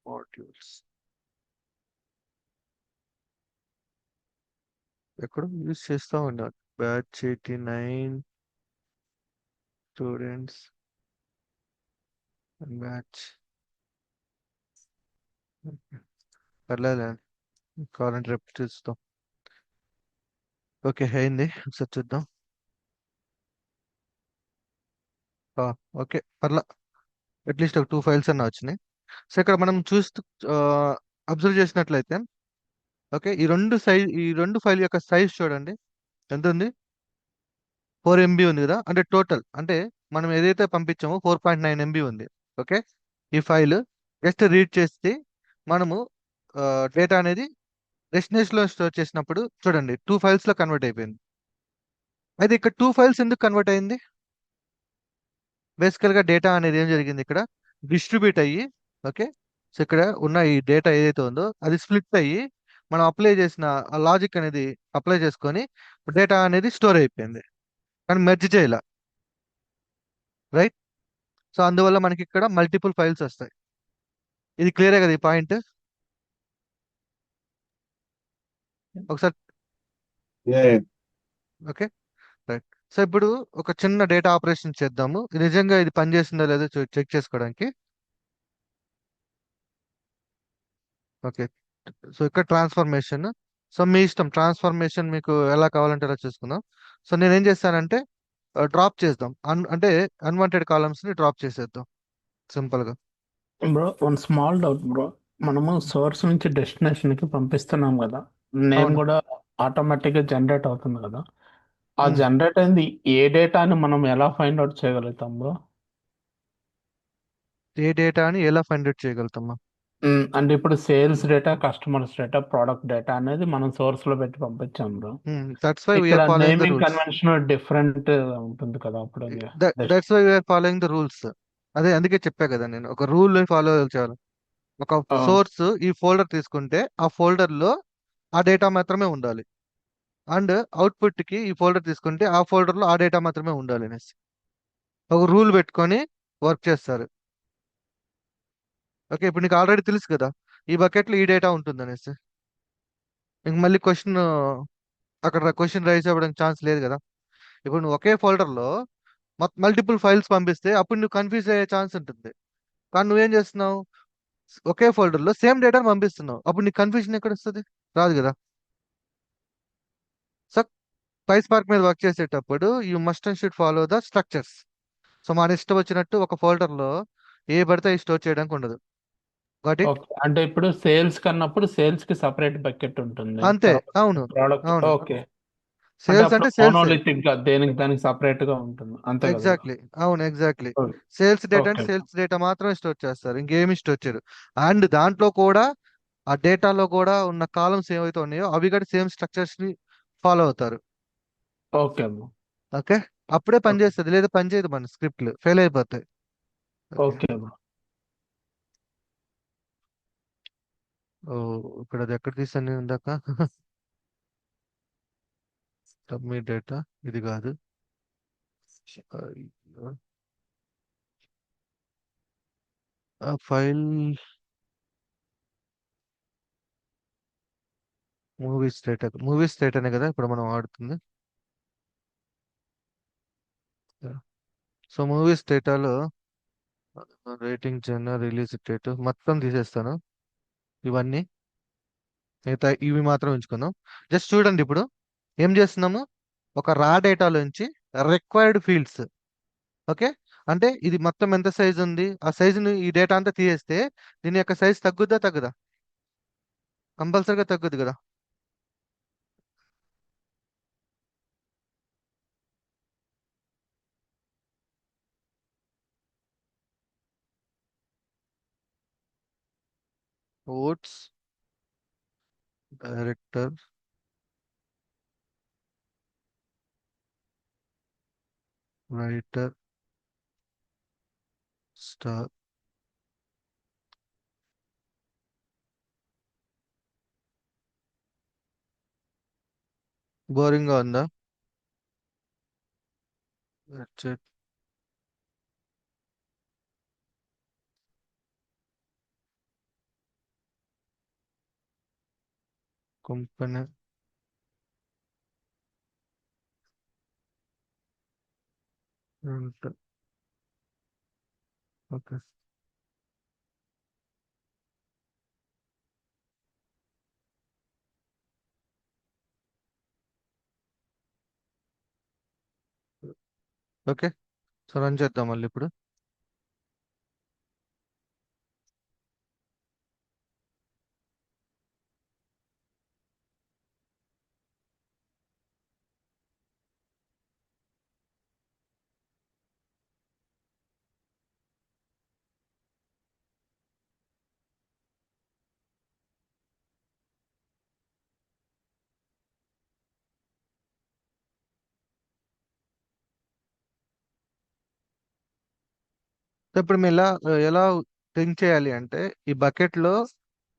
మాడ్యూల్స్ ఎక్కడ యూజ్ చేస్తా ఉన్నారు. Batch 89 students batch. పర్లేదు, కావాలంటే రేపు చూస్తాం. ఓకే అయింది, ఒకసారి చూద్దాం. ఓకే పర్లా, అట్లీస్ట్ ఒక 2 ఫైల్స్ అన్న వచ్చినాయి. సో ఇక్కడ మనం చూస్తూ అబ్జర్వ్ చేసినట్లయితే, ఓకే ఈ రెండు ఫైల్ యొక్క సైజ్ చూడండి ఎంత ఉంది. 4 MB ఉంది కదా, అంటే టోటల్ అంటే మనం ఏదైతే పంపించామో 4.9 MB ఉంది. ఓకే, ఈ ఫైల్ జస్ట్ రీడ్ చేస్తే మనము డేటా అనేది డెస్టినేషన్ లో స్టోర్ చేసినప్పుడు చూడండి 2 ఫైల్స్ లో కన్వర్ట్ అయిపోయింది. అయితే ఇక్కడ 2 ఫైల్స్ ఎందుకు కన్వర్ట్ అయింది? బేసికల్ గా డేటా అనేది ఏం జరిగింది ఇక్కడ, డిస్ట్రిబ్యూట్ అయ్యి, ఓకే. సో ఇక్కడ ఉన్న ఈ డేటా ఏదైతే ఉందో అది స్ప్లిట్ అయ్యి మనం అప్లై చేసిన లాజిక్ అనేది అప్లై చేసుకొని డేటా అనేది స్టోర్ అయిపోయింది, కానీ మెర్జ్ చేయాల. రైట్. సో అందువల్ల మనకి ఇక్కడ మల్టిపుల్ ఫైల్స్ వస్తాయి. ఇది క్లియరే కదా ఈ పాయింట్? ఒకసారి ఓకే రైట్. సో ఇప్పుడు ఒక చిన్న డేటా ఆపరేషన్ చేద్దాము, నిజంగా ఇది పనిచేస్తుందో లేదో చెక్ చేసుకోవడానికి. ఓకే, సో ఇక్కడ ట్రాన్స్ఫర్మేషన్. సో మీ ఇష్టం, ట్రాన్స్ఫర్మేషన్ మీకు ఎలా కావాలంటే అలా చూసుకుందాం. సో నేనేం చేస్తానంటే డ్రాప్ చేద్దాం, అంటే అన్వాంటెడ్ కాలమ్స్ ని డ్రాప్ చేసేద్దాం సింపుల్ గా. Bro one small doubt bro. మనము సోర్స్ నుంచి డెస్టినేషన్ కి పంపిస్తున్నాం కదా, నేమ్ అవును. కూడా ఆటోమేటిక్ గా జనరేట్ అవుతుంది కదా. ఆ ఉమ్. జనరేట్ అయింది ఏ డేటాని మనం ఎలా ఫైండ్ అవుట్ చేయగలుగుతాం బ్రో? ఏ డేటా అని ఎలా ఫైండ్ అవుట్ చేయగలుగుతామా? అంటే ఇప్పుడు sales data, customers data, product data అనేది మనం సోర్స్ లో పెట్టి పంపించాం బ్రో. దట్స్ వై ఇక్కడ we're following the naming rules. Convention different ఉంటుంది కదా అప్పుడు అది. That's why we're following the rules. అదే అందుకే చెప్పా కదా నేను, ఒక రూల్ ఫాలో చేయాలి. ఒక ఆ, సోర్స్ ఈ ఫోల్డర్ తీసుకుంటే ఆ ఫోల్డర్ లో ఆ డేటా మాత్రమే ఉండాలి, అండ్ అవుట్పుట్ కి ఈ ఫోల్డర్ తీసుకుంటే ఆ ఫోల్డర్ లో ఆ డేటా మాత్రమే ఉండాలి అనేసి ఒక రూల్ పెట్టుకొని వర్క్ చేస్తారు. ఓకే, ఇప్పుడు నీకు ఆల్రెడీ తెలుసు కదా ఈ బకెట్ లో ఈ డేటా ఉంటుంది అనేసి. ఇంక మళ్ళీ క్వశ్చన్ అక్కడ క్వశ్చన్ రైజ్ అవ్వడానికి ఛాన్స్ లేదు కదా. ఇప్పుడు నువ్వు ఒకే ఫోల్డర్ లో మల్టిపుల్ ఫైల్స్ పంపిస్తే అప్పుడు నువ్వు కన్ఫ్యూజ్ అయ్యే ఛాన్స్ ఉంటుంది. కానీ నువ్వేం చేస్తున్నావు, ఒకే ఫోల్డర్ లో సేమ్ డేటాను పంపిస్తున్నావు, అప్పుడు నీకు కన్ఫ్యూజన్ ఎక్కడ వస్తుంది? రాదు కదా. సో PySpark మీద వర్క్ చేసేటప్పుడు you must and should follow the structures. So మన ఇష్టం వచ్చినట్టు ఒక ఫోల్డర్ లో ఏ పడితే స్టోర్ చేయడానికి ఉండదు. Got it? ఓకే. అంటే ఇప్పుడు సేల్స్ కన్నప్పుడు సేల్స్ కి సపరేట్ బకెట్ ఉంటుంది, అంతే. తర్వాత అవును. ప్రోడక్ట్. అవును. ఓకే. అంటే సేల్స్ అప్పుడు అంటే సేల్సే. మోనోలిథిక్ గా దేనికి దానికి సపరేట్ గా ఉంటుంది, అంతే కదా బ్రో? ఎగ్జాక్ట్లీ, అవును, ఎగ్జాక్ట్లీ. సేల్స్ డేటా అంటే ఓకే. సేల్స్ డేటా మాత్రమే స్టోర్ చేస్తారు, ఇంకేమి స్టోర్ చేయరు. అండ్ దాంట్లో కూడా ఆ డేటాలో కూడా ఉన్న కాలమ్స్ ఏవైతే ఉన్నాయో అవి కూడా సేమ్ స్ట్రక్చర్స్ ని ఫాలో అవుతారు. Okay bro. ఓకే. అప్పుడే పని చేస్తుంది, లేదా పని చేయదు, మన స్క్రిప్ట్లు ఫెయిల్ అయిపోతాయి. Okay bro. ఓ, ఇక్కడ అది ఎక్కడ తీసాను నేను ఇందాక? సబ్మిట్ డేటా, ఇది కాదు. ఆ ఫైల్ మూవీ స్టేట్ అనే కదా ఇప్పుడు మనం వాడుతుంది. సో మూవీస్ డేటాలో రేటింగ్ జనరల్ రిలీజ్ డేట్ మొత్తం తీసేస్తాను. ఇవన్నీ మిగతా ఇవి మాత్రం ఉంచుకుందాం. జస్ట్ చూడండి ఇప్పుడు ఏం చేస్తున్నాము, ఒక రా డేటాలోంచి రిక్వైర్డ్ ఫీల్డ్స్. ఓకే, అంటే ఇది మొత్తం ఎంత సైజ్ ఉంది, ఆ సైజుని ఈ డేటా అంతా తీసేస్తే దీని యొక్క సైజ్ తగ్గుద్దా తగ్గదా? కంపల్సరీగా తగ్గుద్ది కదా. Votes, director, writer, star. Boring గా ఉందా? Budget, company, okay. Okay, so run చేద్దాం మళ్ళీ ఇప్పుడు. సో ఇప్పుడు మేము ఎలా ఎలా థింక్ చేయాలి అంటే, ఈ బకెట్ లో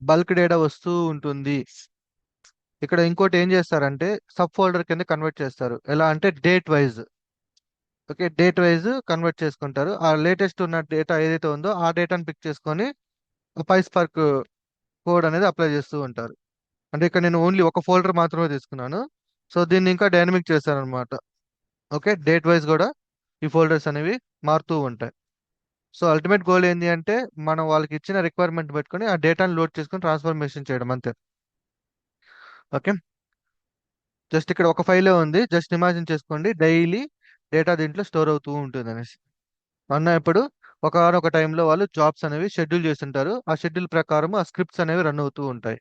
బల్క్ డేటా వస్తూ ఉంటుంది. ఇక్కడ ఇంకోటి ఏం చేస్తారంటే సబ్ ఫోల్డర్ కింద కన్వర్ట్ చేస్తారు. ఎలా అంటే date wise. Okay, date wise convert చేసుకుంటారు. ఆ లేటెస్ట్ ఉన్న డేటా ఏదైతే ఉందో ఆ డేటాను పిక్ చేసుకొని పైస్పార్క్ కోడ్ అనేది అప్లై చేస్తూ ఉంటారు. అంటే ఇక్కడ నేను ఓన్లీ ఒక ఫోల్డర్ మాత్రమే తీసుకున్నాను. సో దీన్ని ఇంకా డైనమిక్ చేశాను అనమాట. ఓకే, డేట్ వైజ్ కూడా ఈ ఫోల్డర్స్ అనేవి మారుతూ ఉంటాయి. సో అల్టిమేట్ గోల్ ఏంటి అంటే మనం వాళ్ళకి ఇచ్చిన రిక్వైర్మెంట్ పెట్టుకొని ఆ డేటాను లోడ్ చేసుకొని ట్రాన్స్ఫర్మేషన్ చేయడం అంతే. ఓకే, జస్ట్ ఇక్కడ ఒక ఫైలే ఉంది, జస్ట్ ఇమాజిన్ చేసుకోండి డైలీ డేటా దీంట్లో స్టోర్ అవుతూ ఉంటుంది అనేసి. అన్న ఇప్పుడు ఒకనొక టైంలో వాళ్ళు జాబ్స్ అనేవి షెడ్యూల్ చేస్తుంటారు, ఆ షెడ్యూల్ ప్రకారం ఆ స్క్రిప్ట్స్ అనేవి రన్ అవుతూ ఉంటాయి.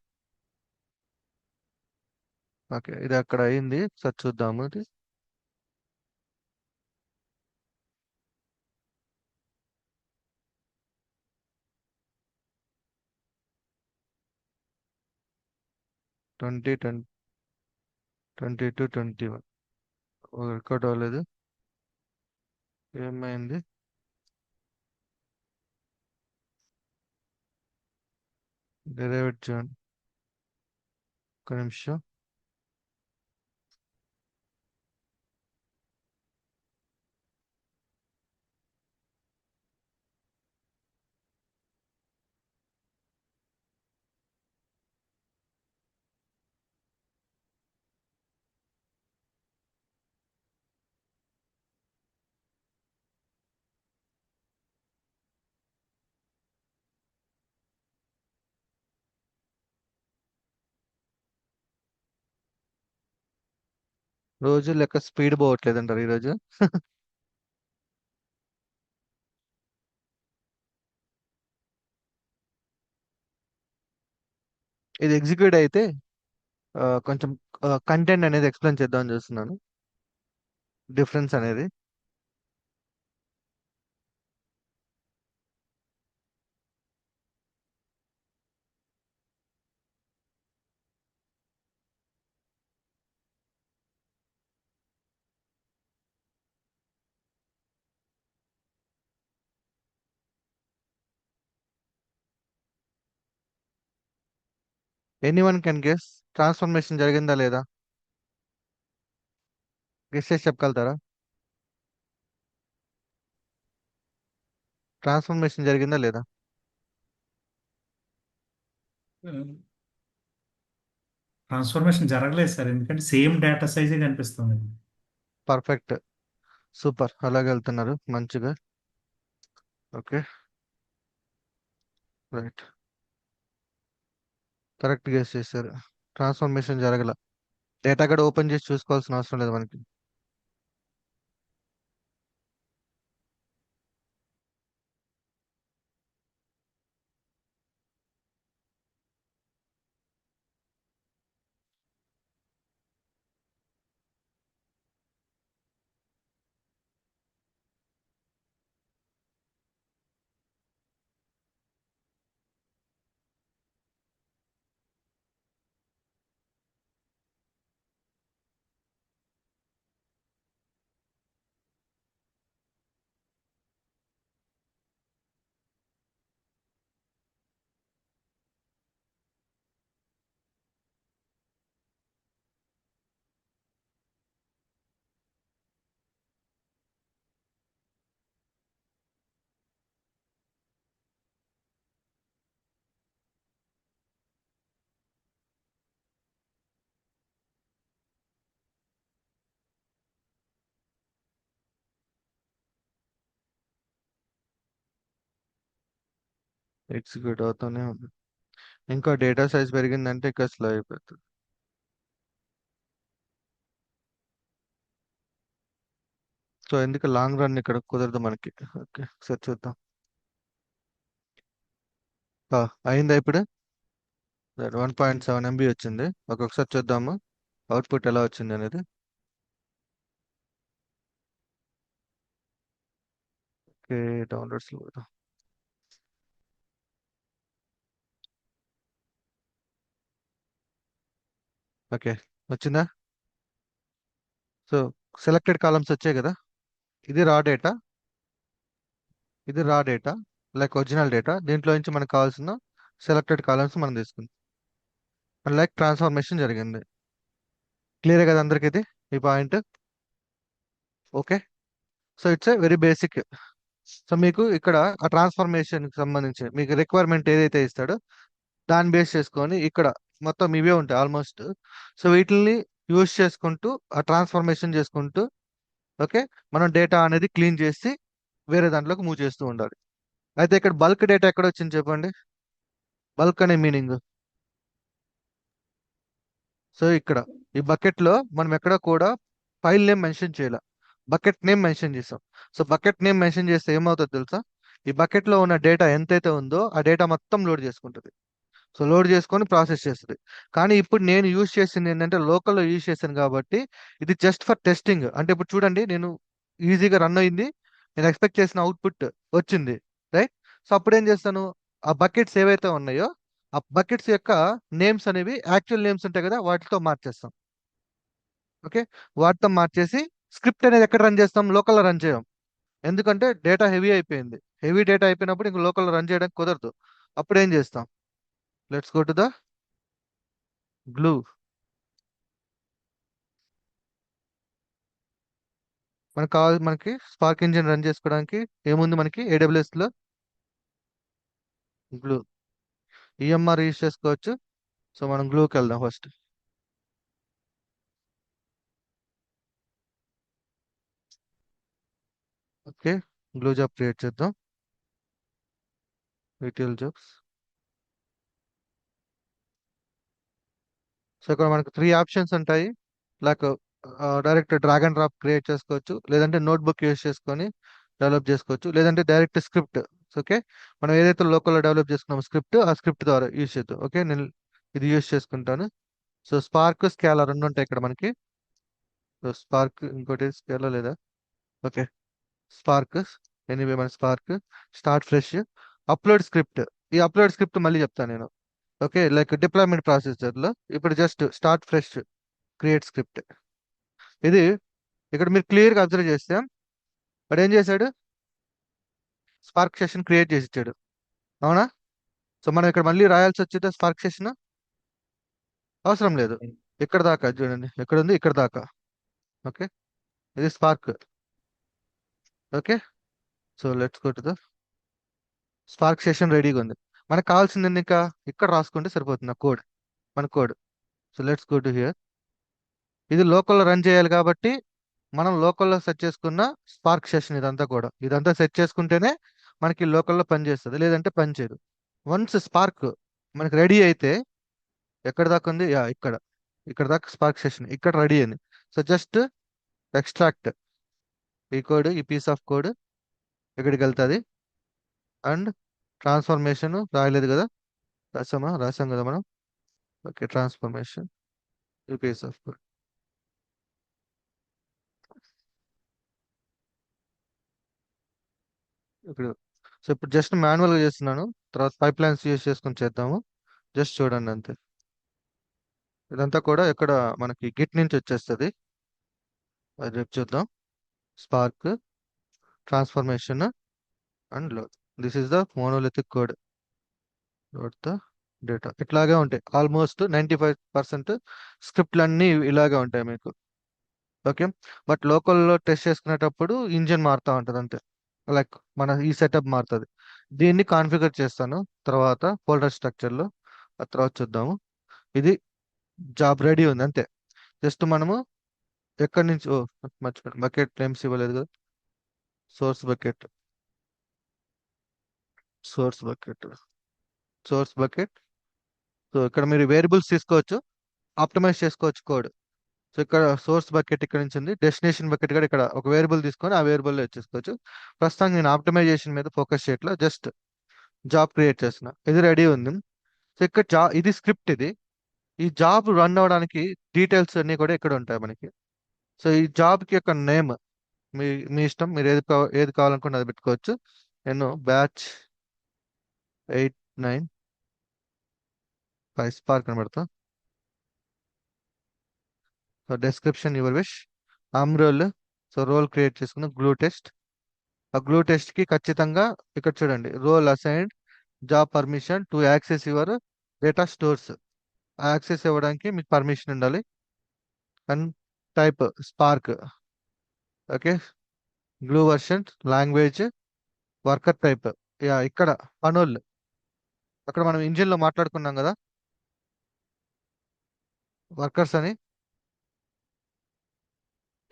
ఓకే, ఇది అక్కడ అయింది, సార్ చూద్దాము ఇది. ట్వంటీ 22, 21 వర్కౌట్ అవ్వలేదు. ఏమైంది? డెరైవేట్ చేయండి, ఒక నిమిషం. రోజు లెక్క స్పీడ్ పోవట్లేదు అంటారు ఈరోజు. ఇది ఎగ్జిక్యూట్ అయితే కొంచెం కంటెంట్ అనేది ఎక్స్ప్లెయిన్ చేద్దామని చూస్తున్నాను, డిఫరెన్స్ అనేది. ఎనీవన్ కెన్ గెస్ ట్రాన్స్ఫర్మేషన్ జరిగిందా లేదా? గెస్ చేసి చెప్పగలుగుతారా? ట్రాన్స్ఫర్మేషన్ జరిగిందా లేదా? ట్రాన్స్ఫర్మేషన్ జరగలేదు సార్, ఎందుకంటే సేమ్ డేటా సైజే కనిపిస్తుంది. పర్ఫెక్ట్, సూపర్, అలాగే వెళ్తున్నారు మంచిగా. ఓకే, రైట్, కరెక్ట్ గెస్ చేశారు. ట్రాన్స్ఫర్మేషన్ జరగల. డేటా కూడా ఓపెన్ చేసి చూసుకోవాల్సిన అవసరం లేదు మనకి. ఎగ్జిక్యూట్ అవుతూనే ఉంది. ఇంకా డేటా సైజ్ పెరిగిందంటే ఇంకా స్లో అయిపోతుంది. సో ఎందుకు లాంగ్ రన్ ఇక్కడ కుదరదు మనకి. ఓకే, సరే చూద్దాం. అయిందా ఇప్పుడు? 1.7 MB వచ్చింది. ఒక్కొక్కసారి చూద్దాము అవుట్పుట్ ఎలా వచ్చింది అనేది. Okay, downloads. ఓకే, వచ్చిందా? సో సెలెక్టెడ్ కాలమ్స్ వచ్చాయి కదా. ఇది రా డేటా, ఇది రా డేటా, లైక్ ఒరిజినల్ డేటా. దీంట్లో నుంచి మనకు కావాల్సిన సెలెక్టెడ్ కాలమ్స్ మనం తీసుకుంది. లైక్ ట్రాన్స్ఫర్మేషన్ జరిగింది. క్లియర్ కదా అందరికి ఇది ఈ point? Okay, so it's a very basic. So మీకు ఇక్కడ ఆ ట్రాన్స్ఫర్మేషన్ కి సంబంధించి మీకు రిక్వైర్మెంట్ ఏదైతే ఇస్తాడో దాన్ని బేస్ చేసుకొని ఇక్కడ మొత్తం ఇవే ఉంటాయి ఆల్మోస్ట్. సో వీటిని యూజ్ చేసుకుంటూ ఆ ట్రాన్స్ఫర్మేషన్ చేసుకుంటూ ఓకే మనం డేటా అనేది క్లీన్ చేసి వేరే దాంట్లోకి మూవ్ చేస్తూ ఉండాలి. అయితే ఇక్కడ బల్క్ డేటా ఎక్కడ వచ్చింది చెప్పండి? బల్క్ అనే మీనింగ్. సో ఇక్కడ ఈ బకెట్ లో మనం ఎక్కడ కూడా ఫైల్ నేమ్ మెన్షన్ చేయాల, బకెట్ నేమ్ మెన్షన్ చేసాం. సో బకెట్ నేమ్ మెన్షన్ చేస్తే ఏమవుతుందో తెలుసా? ఈ బకెట్ లో ఉన్న డేటా ఎంతైతే ఉందో ఆ డేటా మొత్తం లోడ్ చేసుకుంటుంది. సో లోడ్ చేసుకొని ప్రాసెస్ చేస్తుంది. కానీ ఇప్పుడు నేను యూజ్ చేసింది ఏంటంటే లోకల్లో యూజ్ చేశాను కాబట్టి ఇది జస్ట్ ఫర్ టెస్టింగ్. అంటే ఇప్పుడు చూడండి నేను ఈజీగా రన్ అయింది, నేను ఎక్స్పెక్ట్ చేసిన అవుట్పుట్ వచ్చింది, రైట్? సో అప్పుడు ఏం చేస్తాను, ఆ బకెట్స్ ఏవైతే ఉన్నాయో ఆ బకెట్స్ యొక్క నేమ్స్ అనేవి యాక్చువల్ నేమ్స్ ఉంటాయి కదా వాటితో మార్చేస్తాం. ఓకే, వాటితో మార్చేసి స్క్రిప్ట్ అనేది ఎక్కడ రన్ చేస్తాం? లోకల్లో రన్ చేయం. ఎందుకంటే డేటా హెవీ అయిపోయింది. హెవీ డేటా అయిపోయినప్పుడు ఇంక లోకల్లో రన్ చేయడానికి కుదరదు. అప్పుడు ఏం చేస్తాం? Let's go to the glue. మనకి స్పార్క్ ఇంజిన్ రన్ చేసుకోవడానికి ఏముంది మనకి AWS లో? గ్లూ. EMR యూజ్ చేసుకోవచ్చు. సో మనం గ్లూకి వెళ్దాం first. Okay, glue job create చేద్దాం. Retail jobs. సో ఇక్కడ మనకు 3 ఆప్షన్స్ ఉంటాయి. Like direct drag and drop create చేసుకోవచ్చు, లేదంటే నోట్బుక్ యూజ్ చేసుకొని డెవలప్ చేసుకోవచ్చు, లేదంటే డైరెక్ట్ స్క్రిప్ట్. ఓకే, మనం ఏదైతే లోకల్లో డెవలప్ చేసుకున్నామో స్క్రిప్ట్, ఆ స్క్రిప్ట్ ద్వారా యూజ్ చేద్దాం. ఓకే, నేను ఇది యూజ్ చేసుకుంటాను. సో స్పార్క్ స్కేలా రెండు ఉంటాయి ఇక్కడ మనకి. సో స్పార్క్, ఇంకోటి స్కేలా లేదా? Okay, spark. ఎనీవే మన spark. Start fresh. Upload script. ఈ అప్లోడ్ స్క్రిప్ట్ మళ్ళీ చెప్తాను నేను. ఓకే, లైక్ డిప్లాయ్మెంట్ ప్రాసెసర్ లో ఇప్పుడు just start fresh create script. ఇది ఇక్కడ మీరు క్లియర్ గా అబ్జర్వ్ చేస్తే వాడు ఏం చేశాడు? స్పార్క్ సెషన్ క్రియేట్ చేసి ఇచ్చాడు, అవునా? సో మనం ఇక్కడ మళ్ళీ రాయాల్సి వచ్చిందా స్పార్క్ సెషన్? అవసరం లేదు. ఇక్కడ దాకా చూడండి, ఎక్కడ ఉంది, ఇక్కడ దాకా. ఓకే, ఇది spark. Okay, so let's go to the spark session రెడీగా ఉంది. మనకు కావాల్సింది ఇంకా ఇక్కడ రాసుకుంటే సరిపోతుంది ఆ కోడ్, మన code. So let's go to hear. ఇది లోకల్లో రన్ చేయాలి కాబట్టి మనం లోకల్లో సెట్ చేసుకున్న స్పార్క్ సెషన్ ఇదంతా సెట్ చేసుకుంటేనే మనకి లోకల్లో పనిచేస్తుంది, లేదంటే పనిచేయదు. వన్స్ స్పార్క్ మనకి రెడీ అయితే ఎక్కడ దాకా ఉంది, ఇక్కడ దాకా స్పార్క్ సెషన్ ఇక్కడ రెడీ అయింది. సో జస్ట్ ఎక్స్ట్రాక్ట్ ఈ కోడ్, ఈ పీస్ ఆఫ్ కోడ్ ఇక్కడికి వెళ్తుంది. అండ్ ట్రాన్స్ఫర్మేషన్ రాయలేదు కదా, రాసాం కదా మనం. ఓకే, ట్రాన్స్ఫర్మేషన్ ఈ పీస్ ఆఫ్ కోడ్ ఇప్పుడు. సో ఇప్పుడు జస్ట్ మాన్యువల్గా చేస్తున్నాను, తర్వాత పైప్ లైన్స్ యూజ్ చేసుకొని చేద్దాము. జస్ట్ చూడండి అంతే. ఇదంతా కూడా ఎక్కడ మనకి గిట్ నుంచి వచ్చేస్తుంది. అది రేపు చూద్దాం. Spark, transformation and load. This is the monolithic code. Load the data. ఇట్లాగే ఉంటాయి ఆల్మోస్ట్ 95% స్క్రిప్ట్లు అన్నీ ఇలాగే ఉంటాయి మీకు. ఓకే, బట్ లోకల్లో టెస్ట్ చేసుకునేటప్పుడు ఇంజిన్ మారుతూ ఉంటుంది అంతే. లైక్ మన ఈ సెటప్ మారుతుంది. దీన్ని కాన్ఫిగర్ చేస్తాను తర్వాత ఫోల్డర్ స్ట్రక్చర్లో, ఆ తర్వాత చూద్దాము. ఇది జాబ్ రెడీ ఉంది అంతే. జస్ట్ మనము ఎక్కడి నుంచి, మర్చిపోయాను, బకెట్ నేమ్స్ ఇవ్వలేదు కదా. Source bucket, source bucket, source bucket. So ఇక్కడ మీరు వేరియబుల్స్ తీసుకోవచ్చు, ఆప్టిమైజ్ చేసుకోవచ్చు కోడ్. సో ఇక్కడ సోర్స్ బకెట్ ఇక్కడ నుంచి ఉంది, డెస్టినేషన్ బకెట్ కూడా ఇక్కడ ఒక వేరియబుల్ తీసుకొని ఆ వేరియబుల్లో వచ్చేసుకోవచ్చు. ప్రస్తుతానికి నేను ఆప్టిమైజేషన్ మీద ఫోకస్ చేయట్లా, జస్ట్ జాబ్ క్రియేట్ చేస్తున్నా. ఇది రెడీ ఉంది. సో ఇక్కడ ఇది స్క్రిప్ట్. ఈ జాబ్ రన్ అవ్వడానికి డీటెయిల్స్ అన్నీ కూడా ఇక్కడ ఉంటాయి మనకి. సో ఈ జాబ్కి యొక్క నేమ్ మీ మీ ఇష్టం, మీరు ఏది కావాలనుకుంటే అది పెట్టుకోవచ్చు. నేను బ్యాచ్ 895 స్పార్క్ అని పెడతా. So description your wish. Role, so role create చేసుకున్న గ్లూ టెస్ట్. ఆ గ్లూ టెస్ట్కి ఖచ్చితంగా ఇక్కడ చూడండి, role assigned job permission to access your data stores. Access ఇవ్వడానికి మీకు పర్మిషన్ ఉండాలి. And type spark. Okay, glue version, language, worker type. ఇక్కడ పనులు, అక్కడ మనం ఇంజిన్లో మాట్లాడుకున్నాం కదా వర్కర్స్ అని,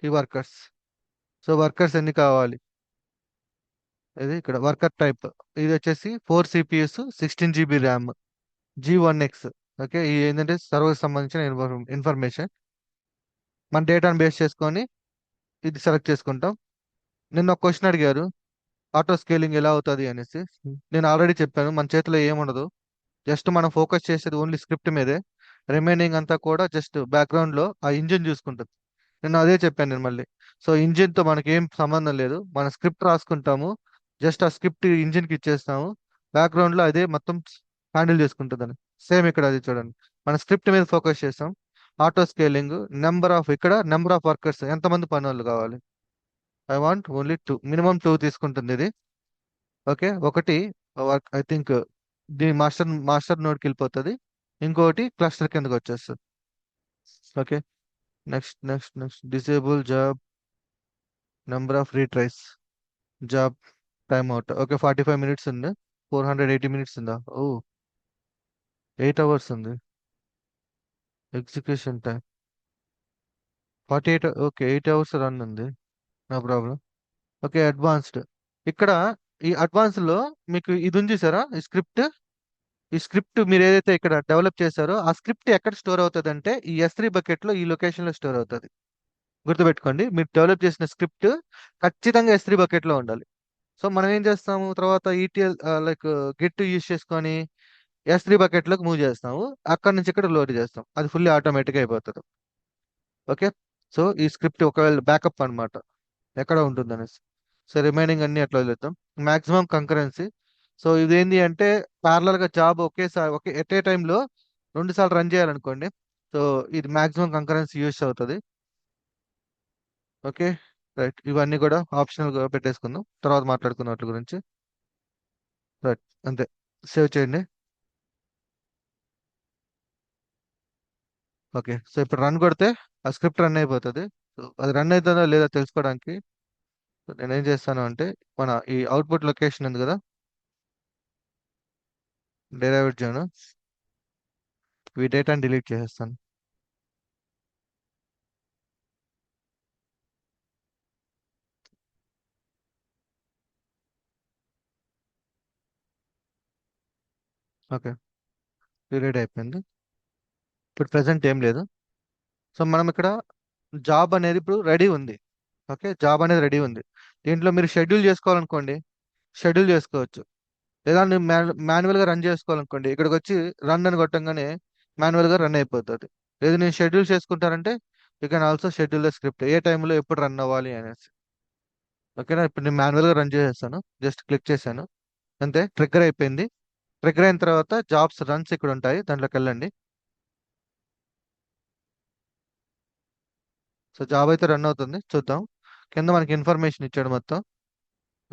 ఈ వర్కర్స్. సో వర్కర్స్ ఎన్ని కావాలి, ఇది ఇక్కడ వర్కర్ టైప్. ఇది వచ్చేసి 4 CPUs, 16 GB RAM, G1X. Okay, ఇది ఏంటంటే సర్వర్కి సంబంధించిన ఇన్ఫర్మేషన్. మన డేటాను బేస్ చేసుకొని ఇది సెలెక్ట్ చేసుకుంటాం. నిన్న ఒక క్వశ్చన్ అడిగారు, ఆటో స్కేలింగ్ ఎలా అవుతుంది అనేసి. నేను ఆల్రెడీ చెప్పాను, మన చేతిలో ఏముండదు, జస్ట్ మనం ఫోకస్ చేసేది ఓన్లీ స్క్రిప్ట్ మీదే. రిమైనింగ్ అంతా కూడా జస్ట్ బ్యాక్గ్రౌండ్లో ఆ ఇంజిన్ చూసుకుంటుంది. నేను అదే చెప్పాను నేను మళ్ళీ. సో ఇంజిన్తో మనకి ఏం సంబంధం లేదు, మన స్క్రిప్ట్ రాసుకుంటాము, జస్ట్ ఆ స్క్రిప్ట్ ఇంజిన్కి ఇచ్చేస్తాము, బ్యాక్గ్రౌండ్లో అదే మొత్తం హ్యాండిల్ చేసుకుంటుందని. సేమ్ ఇక్కడ అది చూడండి, మన స్క్రిప్ట్ మీద ఫోకస్ చేస్తాం. ఆటో స్కేలింగ్, ఇక్కడ నెంబర్ ఆఫ్ వర్కర్స్, ఎంతమంది పని వాళ్ళు కావాలి. ఐ వాంట్ ఓన్లీ 2, మినిమం 2 తీసుకుంటుంది ఇది. ఓకే, ఒకటి ఐ థింక్ దీని మాస్టర్ నోడ్కి వెళ్ళిపోతుంది, ఇంకోటి క్లస్టర్ కిందకి వచ్చేస్తుంది. Okay, next disable job number of retries, job time out. Okay, 45 minutes ఉంది, 480 minutes ఉందా. 8 hours ఉంది. Execution time 48. ఓకే, 8 hours రన్ ఉంది, నో ప్రాబ్లం. Okay, advanced. ఇక్కడ ఈ అడ్వాన్స్ లో మీకు ఇది ఉంది సారా, ఈ స్క్రిప్ట్ మీరు ఏదైతే ఇక్కడ డెవలప్ చేశారో ఆ స్క్రిప్ట్ ఎక్కడ స్టోర్ అవుతుంది అంటే ఈ S3 బకెట్ లో ఈ లొకేషన్ లో స్టోర్ అవుతుంది. గుర్తుపెట్టుకోండి, మీరు డెవలప్ చేసిన స్క్రిప్ట్ ఖచ్చితంగా S3 బకెట్ లో ఉండాలి. సో మనం ఏం చేస్తాము, తర్వాత ETL లైక్ గిట్ యూజ్ చేసుకొని S3 బకెట్ లోకి మూవ్ చేస్తాము, అక్కడ నుంచి ఇక్కడ లోడ్ చేస్తాం, అది ఫుల్లీ ఆటోమేటిక్ అయిపోతుంది. ఓకే, సో ఈ స్క్రిప్ట్ ఒకవేళ బ్యాకప్ అన్నమాట ఎక్కడ ఉంటుంది అనేసి. సో రిమైనింగ్ అన్ని అట్లా వదిలేద్దాం. Maximum concurrency. సో ఇదేంటి అంటే ప్యారలల్ గా జాబ్ ఒకే ఎట్ ఏ టైంలో 2 సార్లు రన్ చేయాలనుకోండి. సో ఇది మాక్సిమం కంకరెన్సీ యూస్ అవుతుంది. Okay, right. ఇవన్నీ కూడా ఆప్షనల్ గా పెట్టేసుకుందాం, తర్వాత మాట్లాడుకున్న వాటి గురించి. రైట్, అంతే. సేవ్ చేయండి. ఓకే. సో ఇప్పుడు రన్ కొడితే ఆ స్క్రిప్ట్ రన్ అయిపోతుంది. సో అది రన్ అవుతుందా లేదా తెలుసుకోవడానికి నేనేం చేస్తాను అంటే మన ఈ అవుట్పుట్ లొకేషన్ ఉంది కదా, డెరైవ్డ్ జాన్, ఈ డేటాని డిలీట్ చేసేస్తాను. ఓకే, డిలీట్ అయిపోయింది. ఇప్పుడు ప్రెసెంట్ ఏం లేదు. సో మనం ఇక్కడ జాబ్ అనేది ఇప్పుడు రెడీ ఉంది. ఓకే, జాబ్ అనేది రెడీ ఉంది. దీంట్లో మీరు షెడ్యూల్ చేసుకోవాలనుకోండి, షెడ్యూల్ చేసుకోవచ్చు. లేదా నేను మాన్యువల్గా రన్ చేసుకోవాలనుకోండి, ఇక్కడికి వచ్చి రన్ అని కొట్టంగానే మాన్యువల్గా రన్ అయిపోతుంది. లేదు నేను షెడ్యూల్ చేసుకుంటానంటే you can also schedule the script, ఏ టైంలో ఎప్పుడు రన్ అవ్వాలి అనేసి. ఓకేనా, ఇప్పుడు నేను మాన్యువల్గా రన్ చేసేస్తాను. జస్ట్ క్లిక్ చేశాను, అంతే, ట్రిగ్గర్ అయిపోయింది. ట్రిగ్గర్ అయిన తర్వాత జాబ్స్ రన్స్ ఇక్కడ ఉంటాయి, దాంట్లోకి వెళ్ళండి. సో జాబ్ అయితే రన్ అవుతుంది, చూద్దాం. కింద మనకి ఇన్ఫర్మేషన్ ఇచ్చాడు మొత్తం.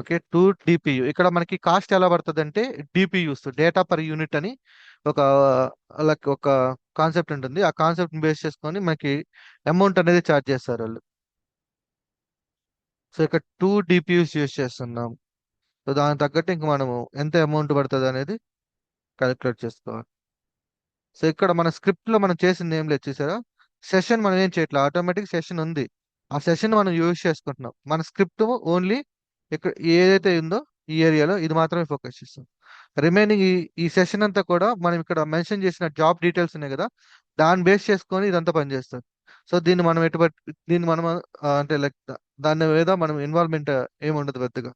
Okay, 2 DPU. ఇక్కడ మనకి కాస్ట్ ఎలా పడుతుంది అంటే డిపియూస్, డేటా పర్ యూనిట్ అని ఒక లైక్ ఒక కాన్సెప్ట్ ఉంటుంది. ఆ కాన్సెప్ట్ బేస్ చేసుకొని మనకి అమౌంట్ అనేది ఛార్జ్ చేస్తారు వాళ్ళు. సో ఇక్కడ 2 DPUs యూస్ చేస్తున్నాం. సో దానికి తగ్గట్టు ఇంక మనము ఎంత అమౌంట్ పడుతుంది అనేది క్యాలిక్యులేట్ చేసుకోవాలి. సో ఇక్కడ మన స్క్రిప్ట్ లో మనం చేసింది ఏం లేదు, చూసారా? సెషన్ మనం ఏం చేయట్లేదు, ఆటోమేటిక్ సెషన్ ఉంది. ఆ సెషన్ మనం యూజ్ చేసుకుంటున్నాం. మన స్క్రిప్ట్ ఓన్లీ ఇక్కడ ఏదైతే ఉందో ఈ ఏరియాలో ఇది మాత్రమే ఫోకస్ చేస్తాం. రిమైనింగ్ ఈ సెషన్ అంతా కూడా మనం ఇక్కడ మెన్షన్ చేసిన జాబ్ డీటెయిల్స్ ఉన్నాయి కదా, దాన్ని బేస్ చేసుకొని ఇదంతా పనిచేస్తుంది. సో దీన్ని మనం దీన్ని మనం అంటే లైక్ దాని మీద మనం ఇన్వాల్వ్మెంట్ ఏమి ఉండదు పెద్దగా.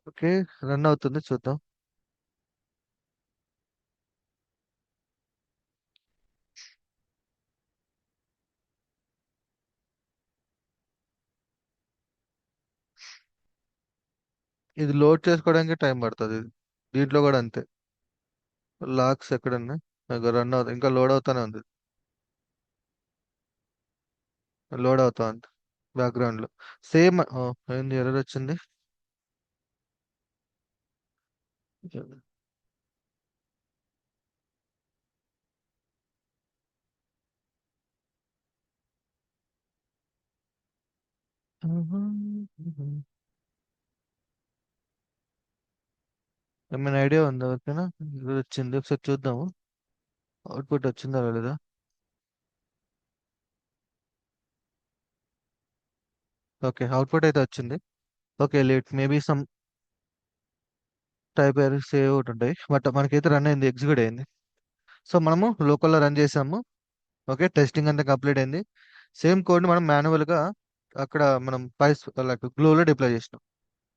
ఓకే, రన్ అవుతుంది, చూద్దాం. ఇది లోడ్ చేసుకోవడానికి టైం పడుతుంది. దీంట్లో కూడా అంతే, లాక్స్ ఎక్కడున్నాయి, రన్ అవుతుంది, ఇంకా లోడ్ అవుతానే ఉంది. లోడ్ అవుతా ఉంది బ్యాక్గ్రౌండ్ లో. సేమ్ ఏంది ఎర్రర్ వచ్చింది. ఏమైనా ఐడియా ఉందా ఓకేనా? ఇది వచ్చింది, ఒకసారి చూద్దాము అవుట్పుట్ వచ్చిందా లేదా. ఓకే, అవుట్పుట్ అయితే వచ్చింది. Okay, late maybe some type save ఒకటి ఉంటాయి, బట్ మనకైతే రన్ అయింది, ఎగ్జిక్యూట్ అయింది. సో మనము లోకల్లో రన్ చేసాము. ఓకే, టెస్టింగ్ అంతా కంప్లీట్ అయింది. సేమ్ కోడ్ మనం మాన్యువల్గా అక్కడ మనం పైస్ లైక్ గ్లోలో డిప్లాయ్ చేసినాం,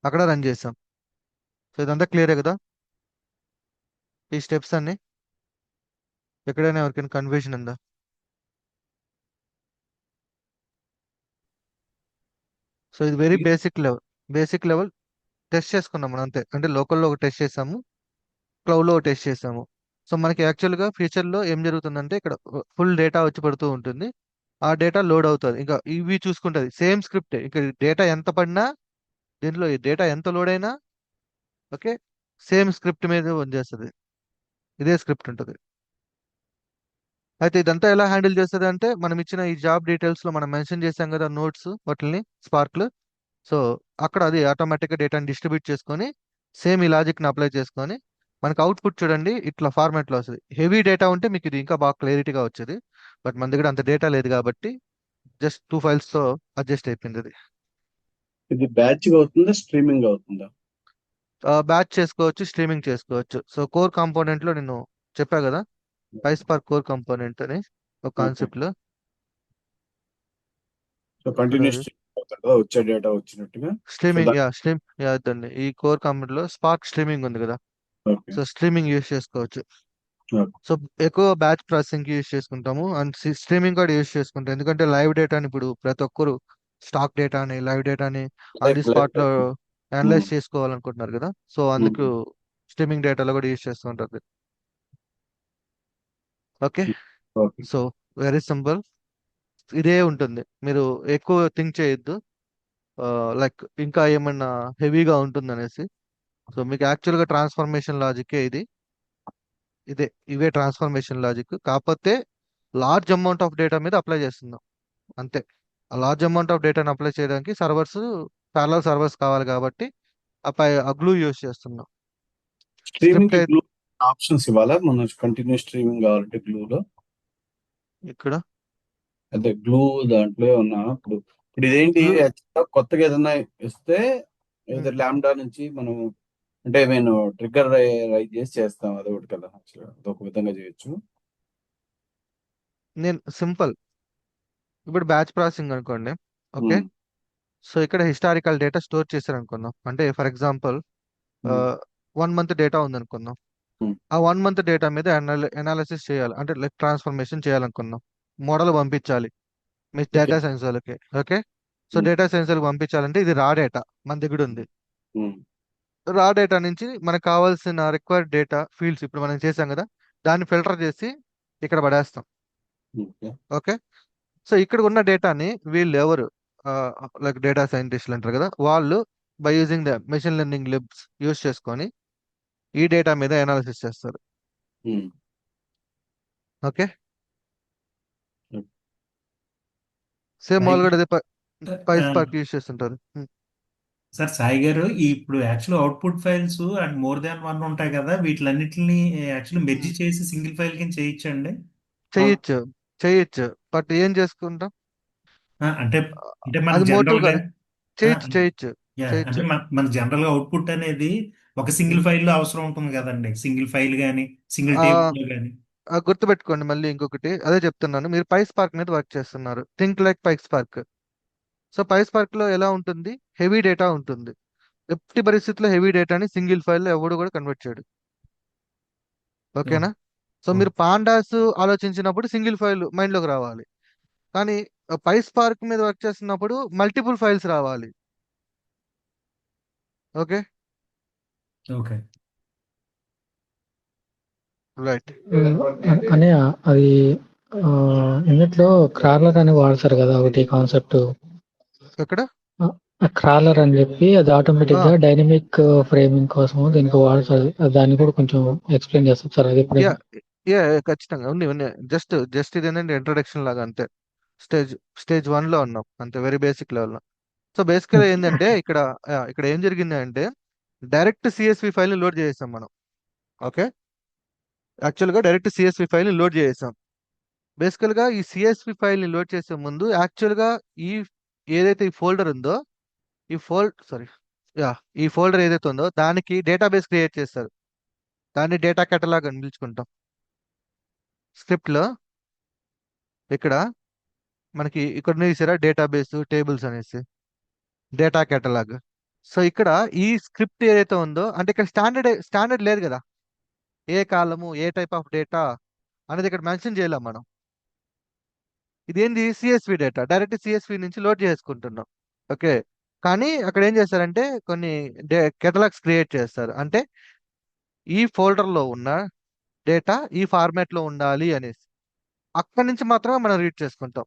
అక్కడ రన్ చేసాం. సో ఇదంతా క్లియరే కదా, ఈ స్టెప్స్ అన్ని? ఎక్కడైనా ఎవరికైనా కన్ఫ్యూజన్ ఉందా? సో ఇది వెరీ బేసిక్ లెవెల్ టెస్ట్ చేసుకున్నాం మనం, అంతే. అంటే లోకల్లో ఒక టెస్ట్ చేసాము, క్లౌడ్లో ఒక టెస్ట్ చేసాము. సో మనకి యాక్చువల్గా ఫ్యూచర్లో ఏం జరుగుతుందంటే ఇక్కడ ఫుల్ డేటా వచ్చి పడుతూ ఉంటుంది, ఆ డేటా లోడ్ అవుతుంది. ఇంకా ఇవి చూసుకుంటుంది సేమ్ స్క్రిప్ట్, ఇంకా డేటా ఎంత పడినా దీంట్లో ఈ డేటా ఎంత లోడ్ అయినా ఓకే సేమ్ స్క్రిప్ట్ మీద పనిచేస్తుంది, ఇదే స్క్రిప్ట్ ఉంటుంది. అయితే ఇదంతా ఎలా హ్యాండిల్ చేస్తుంది అంటే మనం ఇచ్చిన ఈ జాబ్ డీటెయిల్స్ లో మనం మెన్షన్ చేసాం కదా నోట్స్, వాటిని స్పార్క్లు. సో అక్కడ అది ఆటోమేటిక్గా డేటాని డిస్ట్రిబ్యూట్ చేసుకొని సేమ్ ఈ లాజిక్ని అప్లై చేసుకొని మనకి అవుట్పుట్ చూడండి ఇట్లా ఫార్మాట్లో వస్తుంది. హెవీ డేటా ఉంటే మీకు ఇది ఇంకా బాగా క్లారిటీగా వచ్చేది, బట్ మన దగ్గర అంత డేటా లేదు కాబట్టి జస్ట్ 2 ఫైల్స్తో అడ్జస్ట్ అయిపోయింది అది. ఇది బ్యాచ్ అవుతుందా, స్ట్రీమింగ్ అవుతుందా? బ్యాచ్ చేసుకోవచ్చు, స్ట్రీమింగ్ చేసుకోవచ్చు. సో కోర్ కాంపోనెంట్ లో నేను చెప్పా కదా, PySpark కోర్ కాంపోనెంట్ అని ఒక ఓకే. కాన్సెప్ట్ లో. సో ఇక్కడ కంటిన్యూస్ అది అవుతుంది కదా, వచ్చే డేటా వచ్చినట్టుగా. సో స్ట్రీమింగ్, అదండి. ఈ కోర్ కాంపోనెంట్ లో స్పార్క్ స్ట్రీమింగ్ ఉంది కదా, ఓకే. సో స్ట్రీమింగ్ యూస్ చేసుకోవచ్చు. ఓకే. సో ఎక్కువ బ్యాచ్ ప్రాసెసింగ్ యూస్ చేసుకుంటాము అండ్ స్ట్రీమింగ్ కూడా యూస్ చేసుకుంటాం, ఎందుకంటే లైవ్ డేటాని ఇప్పుడు ప్రతి ఒక్కరు స్టాక్ డేటాని లైవ్ డేటాని ఆన్ ది స్పాట్ లో అనలైజ్ చేసుకోవాలనుకుంటున్నారు కదా, సో అందుకు స్ట్రీమింగ్ డేటాలో కూడా యూస్ చేస్తూ ఉంటుంది. Okay, okay. So very simple, ఇదే ఉంటుంది. మీరు ఎక్కువ థింక్ చేయొద్దు లైక్ ఇంకా ఏమన్నా హెవీగా ఉంటుంది అనేసి. సో మీకు యాక్చువల్గా ట్రాన్స్ఫర్మేషన్ లాజికే ఇది. ఇవే ట్రాన్స్ఫర్మేషన్ లాజిక్. కాకపోతే లార్జ్ అమౌంట్ ఆఫ్ డేటా మీద అప్లై చేస్తున్నాం అంతే. ఆ లార్జ్ అమౌంట్ ఆఫ్ డేటాను అప్లై చేయడానికి ప్యారలల్ సర్వర్స్ కావాలి కాబట్టి ఆ గ్లూ యూస్ చేస్తున్నాం. స్ట్రీమింగ్ స్క్రిప్ట్ గ్లూ ఆప్షన్స్ ఇవ్వాలా మనం కంటిన్యూస్ స్ట్రీమింగ్ కావాలంటే గ్లూలో? ఇక్కడ అదే గ్లూ దాంట్లో ఉన్నా ఇప్పుడు ఇదేంటి Glue- actually కొత్తగా ఏదైనా ఇస్తే ఏదో Hmm. ల్యాండా నుంచి మనం అంటే నేను ట్రిగ్గర్ రైట్ చేసి చేస్తాం అదొకటి కదా, actually. అదొక విధంగా చేయొచ్చు. నేను సింపుల్ ఇప్పుడు బ్యాచ్ ప్రాసెసింగ్ అనుకోండి. ఓకే, ఉమ్, సో ఇక్కడ హిస్టారికల్ డేటా స్టోర్ చేశారు అనుకుందాం. అంటే for example um, 1 month data ఉంది అనుకుందాం. ఉమ్, ఆ 1 month డేటా మీద అనాలిసిస్ చేయాలి, అంటే లైక్ ట్రాన్స్ఫర్మేషన్ చేయాలనుకున్నాం. మోడల్ పంపించాలి మీ ఓకే. డేటా సైన్స్ వాళ్ళకి. ఓకే, సో ఉమ్, డేటా సైన్స్ వాళ్ళకి పంపించాలంటే ఇది రా డేటా మన దగ్గర ఉంది. ఉమ్, రా డేటా నుంచి మనకు కావాల్సిన రిక్వైర్డ్ డేటా ఫీల్డ్స్ ఇప్పుడు మనం చేసాం కదా, దాన్ని ఫిల్టర్ చేసి ఇక్కడ పడేస్తాం. ఓకే. ఓకే, సో ఇక్కడ ఉన్న డేటాని వీళ్ళు ఎవరు లైక్ డేటా సైంటిస్టులు అంటారు కదా, వాళ్ళు by using the machine learning libs use చేసుకొని ఈ డేటా మీద అనాలిసిస్ చేస్తారు. Um, okay, um. Same Sai వాళ్ళు కూడా అదే పై ఆ, స్పార్క్ యూస్ చేస్తుంటారు. సార్ సాయి గారు ఇప్పుడు actual output files and more than one ఉంటాయి కదా, వీటిలన్నిటిని యాక్చువల్లీ మెర్జ్ చేసి సింగిల్ ఫైల్ కింద చేయొచ్చండి. చెయ్యొచ్చు, చెయ్యొచ్చు, బట్ ఏం చేసుకుంటాం, అంటే అంటే మన అది మోటివ్ జనరల్ గా కాదు. చేయొచ్చు, చేయొచ్చు, అంటే చేయొచ్చు. మన జనరల్ గా అవుట్పుట్ అనేది ఒక సింగిల్ ఫైల్ లో అవసరం ఉంటుంది కదండి. సింగిల్ ఫైల్ గానీ సింగిల్ ఆ టేబుల్ లో గానీ. గుర్తుపెట్టుకోండి, మళ్ళీ ఇంకొకటి అదే చెప్తున్నాను. మీరు పై స్పార్క్ మీద వర్క్ చేస్తున్నారు, థింక్ లైక్ పై స్పార్క్. సో పై స్పార్క్ లో ఎలా ఉంటుంది, హెవీ డేటా ఉంటుంది. ఎట్టి పరిస్థితుల్లో హెవీ డేటాని సింగిల్ ఫైల్లో ఎవడు కూడా కన్వర్ట్ చేయడు. ఓకేనా, సో మీరు పాండాస్ ఆలోచించినప్పుడు సింగిల్ ఫైల్ మైండ్ లోకి రావాలి. కానీ పై స్పార్క్ మీద వర్క్ చేస్తున్నప్పుడు మల్టిపుల్ ఫైల్స్ రావాలి. Okay, okay. రైట్. అని అది ఇందులో క్రాలర్ అని వాడతారు కదా ఒకటి కాన్సెప్ట్. ఎక్కడ క్రాలర్ అని చెప్పి అది ఆటోమేటిక్ గా డైనమిక్ ఫ్రేమింగ్ కోసం దీనికి వాడతారు. దాన్ని కూడా కొంచెం ఎక్స్ప్లెయిన్ చేస్తారు సార్ అది యా ఎప్పుడైనా. యా ఖచ్చితంగా ఉన్నాయి. జస్ట్ ఇదేంటంటే ఇంట్రొడక్షన్ లాగా అంతే. స్టేజ్ స్టేజ్ 1 లో ఉన్నాం అంతే, వెరీ బేసిక్ లెవెల్. సో బేసికల్గా ఏంటంటే ఇక్కడ ఏం జరిగింది అంటే డైరెక్ట్ సిఎస్వి ఫైల్ని లోడ్ చేసేసాం మనం. ఓకే, యాక్చువల్గా డైరెక్ట్ సిఎస్వి ఫైల్ని లోడ్ చేసేసాం. బేసికల్గా ఈ సిఎస్వి ఫైల్ని లోడ్ చేసే ముందు యాక్చువల్గా ఈ ఏదైతే ఈ ఫోల్డర్ ఉందో ఈ ఫోల్డర్ ఏదైతే ఉందో దానికి డేటాబేస్ క్రియేట్ చేస్తారు. దాన్ని డేటా కేటలాగ్ అని పిలుచుకుంటాం స్క్రిప్ట్లో. ఇక్కడ మనకి ఇక్కడ చూసారా డేటాబేస్ టేబుల్స్ అనేసి డేటా కేటలాగ్. సో ఇక్కడ ఈ స్క్రిప్ట్ ఏదైతే ఉందో అంటే ఇక్కడ స్టాండర్డ్ లేదు కదా, ఏ కాలము ఏ టైప్ ఆఫ్ డేటా అనేది ఇక్కడ మెన్షన్ చేయలేం మనం. ఇదేంది సిఎస్వి డేటా డైరెక్ట్ సిఎస్వి నుంచి లోడ్ చేసుకుంటున్నాం. ఓకే, కానీ అక్కడ ఏం చేస్తారంటే కొన్ని కేటలాగ్స్ క్రియేట్ చేస్తారు. అంటే ఈ ఫోల్డర్లో ఉన్న డేటా ఈ ఫార్మాట్లో ఉండాలి అనేసి అక్కడి నుంచి మాత్రమే మనం రీడ్ చేసుకుంటాం.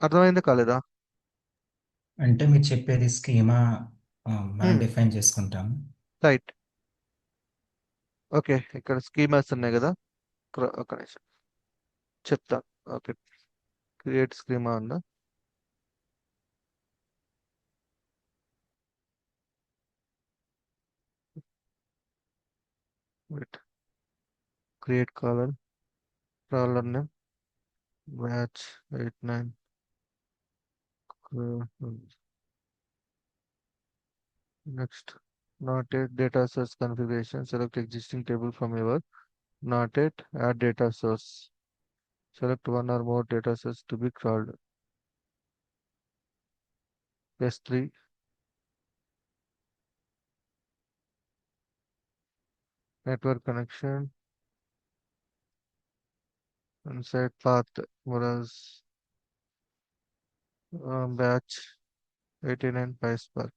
అర్థమైంది కాలేదా? అంటే మీరు చెప్పేది స్కీమా మనం డిఫైన్ చేసుకుంటాం. రైట్. ఓకే, ఇక్కడ స్కీమాస్ ఉన్నాయి కదా, ఒక నిమిషం చెప్తా. ఓకే, క్రియేట్ స్కీమా ఉందా, wait, create crawler name batch 89. Next, not yet data source configuration. Select existing table from your not yet add data source. Select one or more data source to be crawled. S3. Network connection. Inside path was batch 89 PySpark.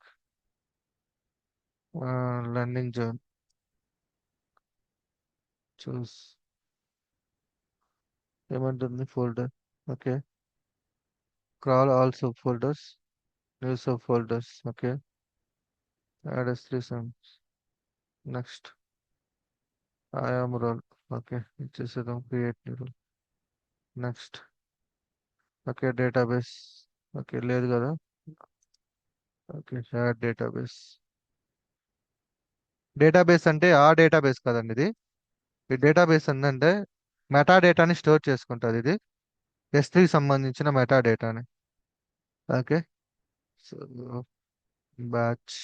Landing zone. Choose ఏమంటుంది folder. Okay. Crawl all subfolders. New subfolders. Okay. Add S3 some. Next. IAM role. Okay, ఇచ్చేసేద్దాం. Create new role. Next. Okay, database. Okay, లేదు కదా. Okay, add database. Database అంటే ఆ database కదండి ఇది. ఈ database ఏంటంటే మెటా డేటాని స్టోర్ చేసుకుంటుంది ఇది. S3 సంబంధించిన మెటా డేటాని. ఓకే. సో బ్యాచ్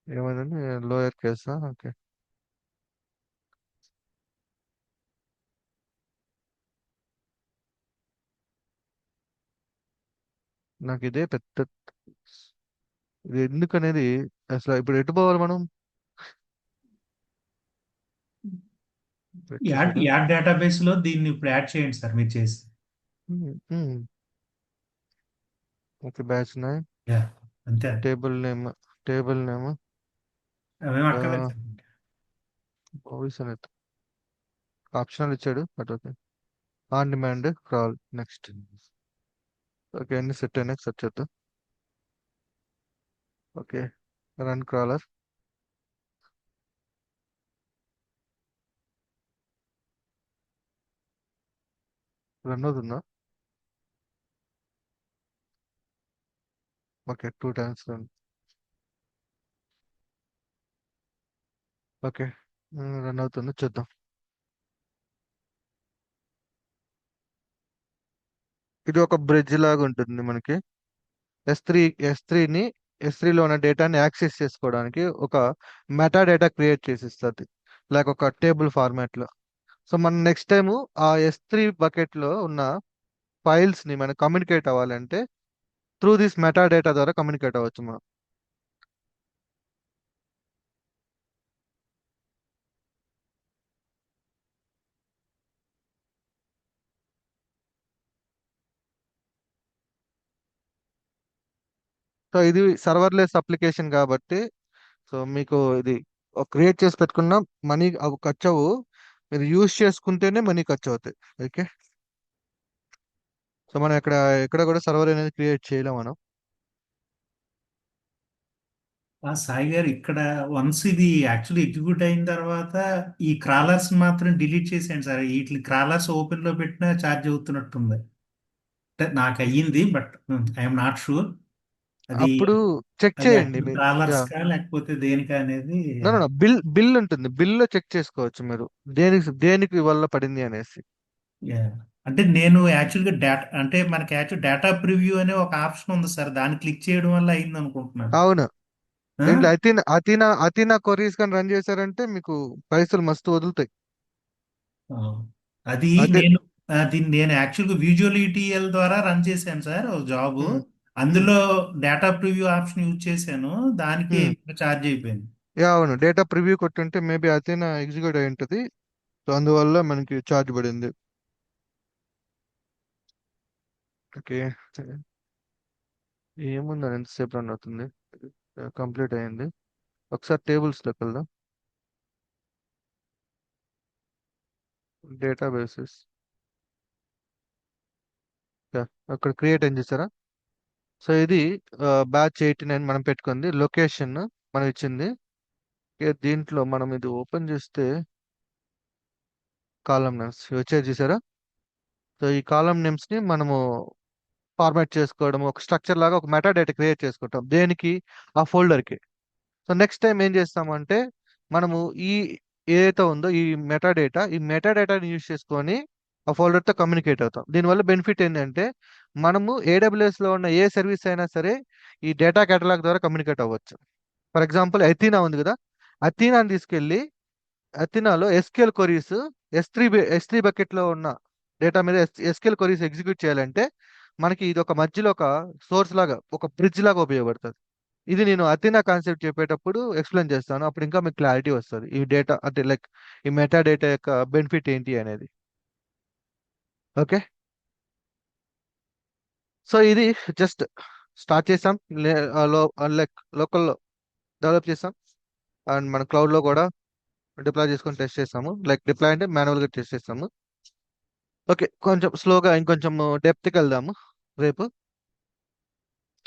ఏమైందండి, లోయర్ కేసా? ఓకే. నాకు ఇదే పెద్ద, ఇది ఎందుకనేది అసలు ఇప్పుడు ఎటు పోవాలి మనం? యాడ్ వచ్చేసారా? యాడ్ డేటాబేస్ లో దీన్ని ఇప్పుడు యాడ్ చేయండి సార్ మీరు చేసి. ఓకే, బ్యాచ్ నేమ్, యా, అంతే. టేబుల్ నేమ్, టేబుల్ నేమ్ అవేం అక్కర్లేదు సార్. మూవీస్ అనేది ఆప్షనల్ ఇచ్చాడు, but okay. On demand crawl. Next. Okay, అన్ని సెట్ అయినాయి, సెట్ చేద్దాం. Okay, run crawler. రన్ అవుతుందా? Okay, 2 times run. Okay, run అవుతుంది, చూద్దాం. ఇది ఒక బ్రిడ్జ్ లాగా ఉంటుంది మనకి. ఎస్ త్రీని S3లో ఉన్న డేటాని యాక్సెస్ చేసుకోవడానికి ఒక మెటా డేటా క్రియేట్ చేసి ఇస్తుంది, లైక్ ఒక టేబుల్ ఫార్మాట్లో. సో మనం నెక్స్ట్ టైము ఆ S3 బకెట్లో ఉన్న ఫైల్స్ని మనం కమ్యూనికేట్ అవ్వాలంటే త్రూ దిస్ మెటా డేటా ద్వారా కమ్యూనికేట్ అవ్వచ్చు మనం. సో ఇది సర్వర్లెస్ అప్లికేషన్ కాబట్టి, సో మీకు ఇది క్రియేట్ చేసి పెట్టుకున్న మనీ అవి ఖర్చు అవ్వు. మీరు యూజ్ చేసుకుంటేనే మనీ ఖర్చు అవుతాయి. ఓకే. సో మనం ఎక్కడ కూడా సర్వర్ అనేది క్రియేట్ చేయలేం మనం. సాయి గారు ఇక్కడ వన్స్ ఇది యాక్చువల్లీ ఎగ్జిక్యూట్ అయిన తర్వాత ఈ క్రాలర్స్ మాత్రం డిలీట్ చేసేయండి సార్. వీటి క్రాలర్స్ ఓపెన్ లో పెట్టినా ఛార్జ్ అవుతున్నట్టుంది. అంటే నాకు అయ్యింది, బట్ ఐఎమ్ నాట్ షూర్ అది. అప్పుడు చెక్ అది చేయండి యాక్చువల్ మీరు. క్రాలర్స్ యా, కా లేకపోతే దేనికా అనేది. నో బిల్ ఉంటుంది, బిల్లో చెక్ చేసుకోవచ్చు మీరు దేనికి దేనికి వల్ల పడింది అనేసి. Yeah. అంటే నేను యాక్చువల్గా డేటా అంటే మనకి యాక్చువల్ డేటా ప్రివ్యూ అనే ఒక ఆప్షన్ ఉంది సార్, దాన్ని క్లిక్ చేయడం వల్ల అయింది అనుకుంటున్నాను. అవును. ఆ? దీంట్లో అతీనా కొరీస్ కానీ రన్ చేశారంటే మీకు పైసలు మస్తు వదులుతాయి. ఆ. అది అదే. నేను యాక్చువల్గా విజువల్ ఈటీఎల్ ద్వారా రన్ చేశాను సార్ ఒక జాబ్. ఉమ్, ఉమ్, అందులో డేటా ప్రివ్యూ ఆప్షన్ యూజ్ చేశాను, దానికి ఉమ్. ఛార్జ్ అయిపోయింది. యా, అవును, డేటా ప్రివ్యూ కొట్టుంటే మేబీ అతీనా ఎగ్జిక్యూట్ అయి ఉంటుంది. సో అందువల్ల మనకి ఛార్జ్ పడింది. ఓకే. ఏముందని ఎంతసేపు రన్ అవుతుంది? కంప్లీట్ అయింది. ఒకసారి టేబుల్స్లోకి వెళ్దాం. డేటాబేసెస్. అక్కడ క్రియేట్ ఏం చేశారా? సో ఇది బ్యాచ్ 89 మనం పెట్టుకుంది, లొకేషన్ మనం ఇచ్చింది. ఓకే, దీంట్లో మనం ఇది ఓపెన్ చేస్తే కాలం నేమ్స్ వచ్చేది చూసారా? సో ఈ కాలం నేమ్స్ ని మనము ఫార్మాట్ చేసుకోవడం, ఒక స్ట్రక్చర్ లాగా ఒక మెటా డేటా క్రియేట్ చేసుకుంటాం దేనికి, ఆ folder కి. సో నెక్స్ట్ టైం ఏం చేస్తామంటే మనము ఈ ఏదైతే ఉందో ఈ మెటా డేటాని యూజ్ చేసుకొని ఆ folder తో కమ్యూనికేట్ అవుతాం. దీనివల్ల బెనిఫిట్ ఏంటంటే మనము AWS లో ఉన్న ఏ సర్వీస్ అయినా సరే ఈ డేటా కేటలాగ్ ద్వారా కమ్యూనికేట్ అవ్వచ్చు. ఫర్ ఎగ్జాంపుల్ అథీనా ఉంది కదా, అథీనాని తీసుకెళ్ళి అథీనాలో SQL క్వరీస్ S3 బకెట్లో ఉన్న డేటా మీద SQL క్వరీస్ ఎగ్జిక్యూట్ చేయాలంటే మనకి ఇది ఒక మధ్యలో ఒక సోర్స్ లాగా, ఒక బ్రిడ్జ్ లాగా ఉపయోగపడుతుంది. ఇది నేను అథీనా కాన్సెప్ట్ చెప్పేటప్పుడు ఎక్స్ప్లెయిన్ చేస్తాను, అప్పుడు ఇంకా మీకు క్లారిటీ వస్తుంది ఈ డేటా అంటే లైక్ ఈ మెటా డేటా యొక్క బెనిఫిట్ ఏంటి అనేది. ఓకే. సో ఇది జస్ట్ స్టార్ట్ చేసాం, లైక్ లోకల్లో డెవలప్ చేసాం, అండ్ మన క్లౌడ్లో కూడా డిప్లాయ్ చేసుకొని టెస్ట్ చేస్తాము. లైక్ డిప్లాయ్ అంటే మాన్యువల్గా టెస్ట్ చేస్తాము. ఓకే, కొంచెం స్లోగా ఇంకొంచెం డెప్త్కి వెళ్దాము రేపు.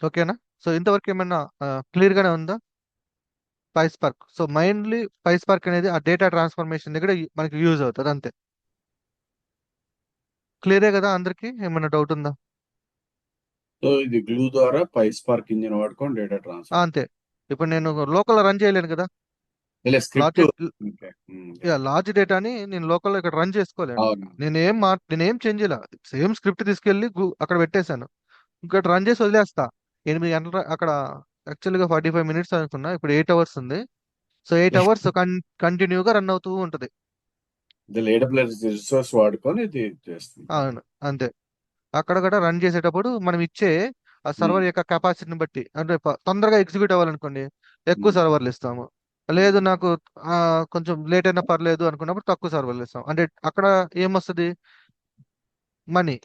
ఓకేనా? సో ఇంతవరకు ఏమన్నా క్లియర్ గానే ఉందా? PySpark. సో మైన్లీ PySpark అనేది ఆ డేటా ట్రాన్స్ఫర్మేషన్ దగ్గర మనకి యూజ్ అవుతుంది అంతే. క్లియరే కదా అందరికి? ఏమన్నా డౌట్ ఉందా? సో ఇది గ్లూ ద్వారా PySpark ఇంజిన్ వాడుకొని డేటా ట్రాన్స్ఫర్ అంతే. ఇప్పుడు నేను లోకల్ రన్ చేయలేను కదా. ఇలా స్క్రిప్ట్. లార్జ్ లార్జ్ డేటాని నేను లోకల్లో ఇక్కడ రన్ చేసుకోలేను. అవును. నేనేం చేంజ్ చేయాల, సేమ్ స్క్రిప్ట్ తీసుకెళ్ళి అక్కడ పెట్టేశాను, ఇక్కడ రన్ చేసి వదిలేస్తా. 8 గంటల అక్కడ యాక్చువల్గా 45 మినిట్స్ అనుకున్నా, ఇప్పుడు 8 అవర్స్ ఉంది. సో 8 అవర్స్ కంటిన్యూగా రన్ అవుతూ ఉంటుంది. ఇది AWS రిసోర్స్ వాడుకొని ఇది చేస్తుంది. అవును అంతే. అక్కడ కూడా రన్ చేసేటప్పుడు మనం ఇచ్చే ఆ సర్వర్ యొక్క కెపాసిటీని బట్టి, అంటే తొందరగా ఎగ్జిక్యూట్ అవ్వాలనుకోండి ఎక్కువ సర్వర్లు ఇస్తాము. లేదు నాకు కొంచెం లేట్ అయినా పర్లేదు అనుకున్నప్పుడు తక్కువ సర్వర్లు ఇస్తాం. అంటే అక్కడ ఏమొస్తుంది, మనీ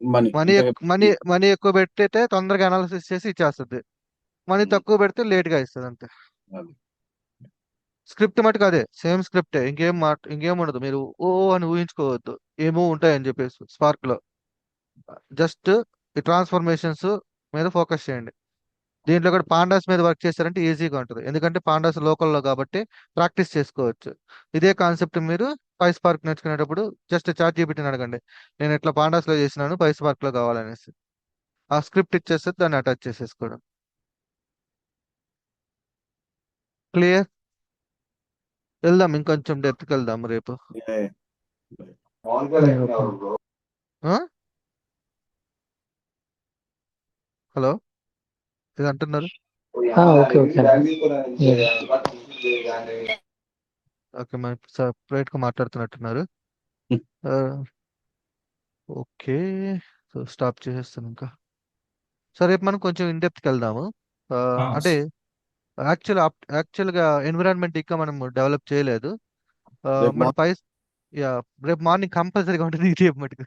మనీ మనీ మనీ ఎక్కువ పెట్టితే తొందరగా అనాలిసిస్ చేసి ఇచ్చేస్తుంది. మనీ తక్కువ పెడితే లేట్ గా ఇస్తుంది అంతే. స్క్రిప్ట్ మటుకు అదే సేమ్ స్క్రిప్టే, ఇంకేం ఉండదు. మీరు ఓ అని ఊహించుకోవద్దు ఏమో ఉంటాయని చెప్పేసి స్పార్క్ లో. జస్ట్ ఈ ట్రాన్స్ఫర్మేషన్స్ మీద ఫోకస్ చేయండి. దీంట్లో కూడా పాండాస్ మీద వర్క్ చేశారంటే ఈజీగా ఉంటుంది, ఎందుకంటే పాండాస్ లోకల్లో కాబట్టి ప్రాక్టీస్ చేసుకోవచ్చు. ఇదే కాన్సెప్ట్ మీరు PySpark నేర్చుకునేటప్పుడు జస్ట్ ChatGPTని అడగండి, నేను ఇట్లా పాండాస్ లో చేసినాను PySpark లో కావాలనేసి, ఆ స్క్రిప్ట్ ఇచ్చేస్తే దాన్ని అటాచ్ చేసేసుకోవడం. క్లియర్? వెళ్దాం, ఇంకొంచెం డెప్త్కి వెళ్దాం రేపు. హలో, ఇది అంటున్నారు. ఓకే ఓకే అండి. ఓకే, మన సపరేట్ గా మాట్లాడుతున్నట్టున్నారు. ఓకే, సో స్టాప్ చేసేస్తాను ఇంకా. సరే, రేపు మనం కొంచెం ఇన్ డెప్త్కి వెళ్దాము. అంటే యాక్చువల్గా ఎన్విరాన్మెంట్ ఇంకా మనం డెవలప్ చేయలేదు. రేపు మన యా, రేపు మార్నింగ్ కంపల్సరీగా ఉంటుంది రేపు మటుకు.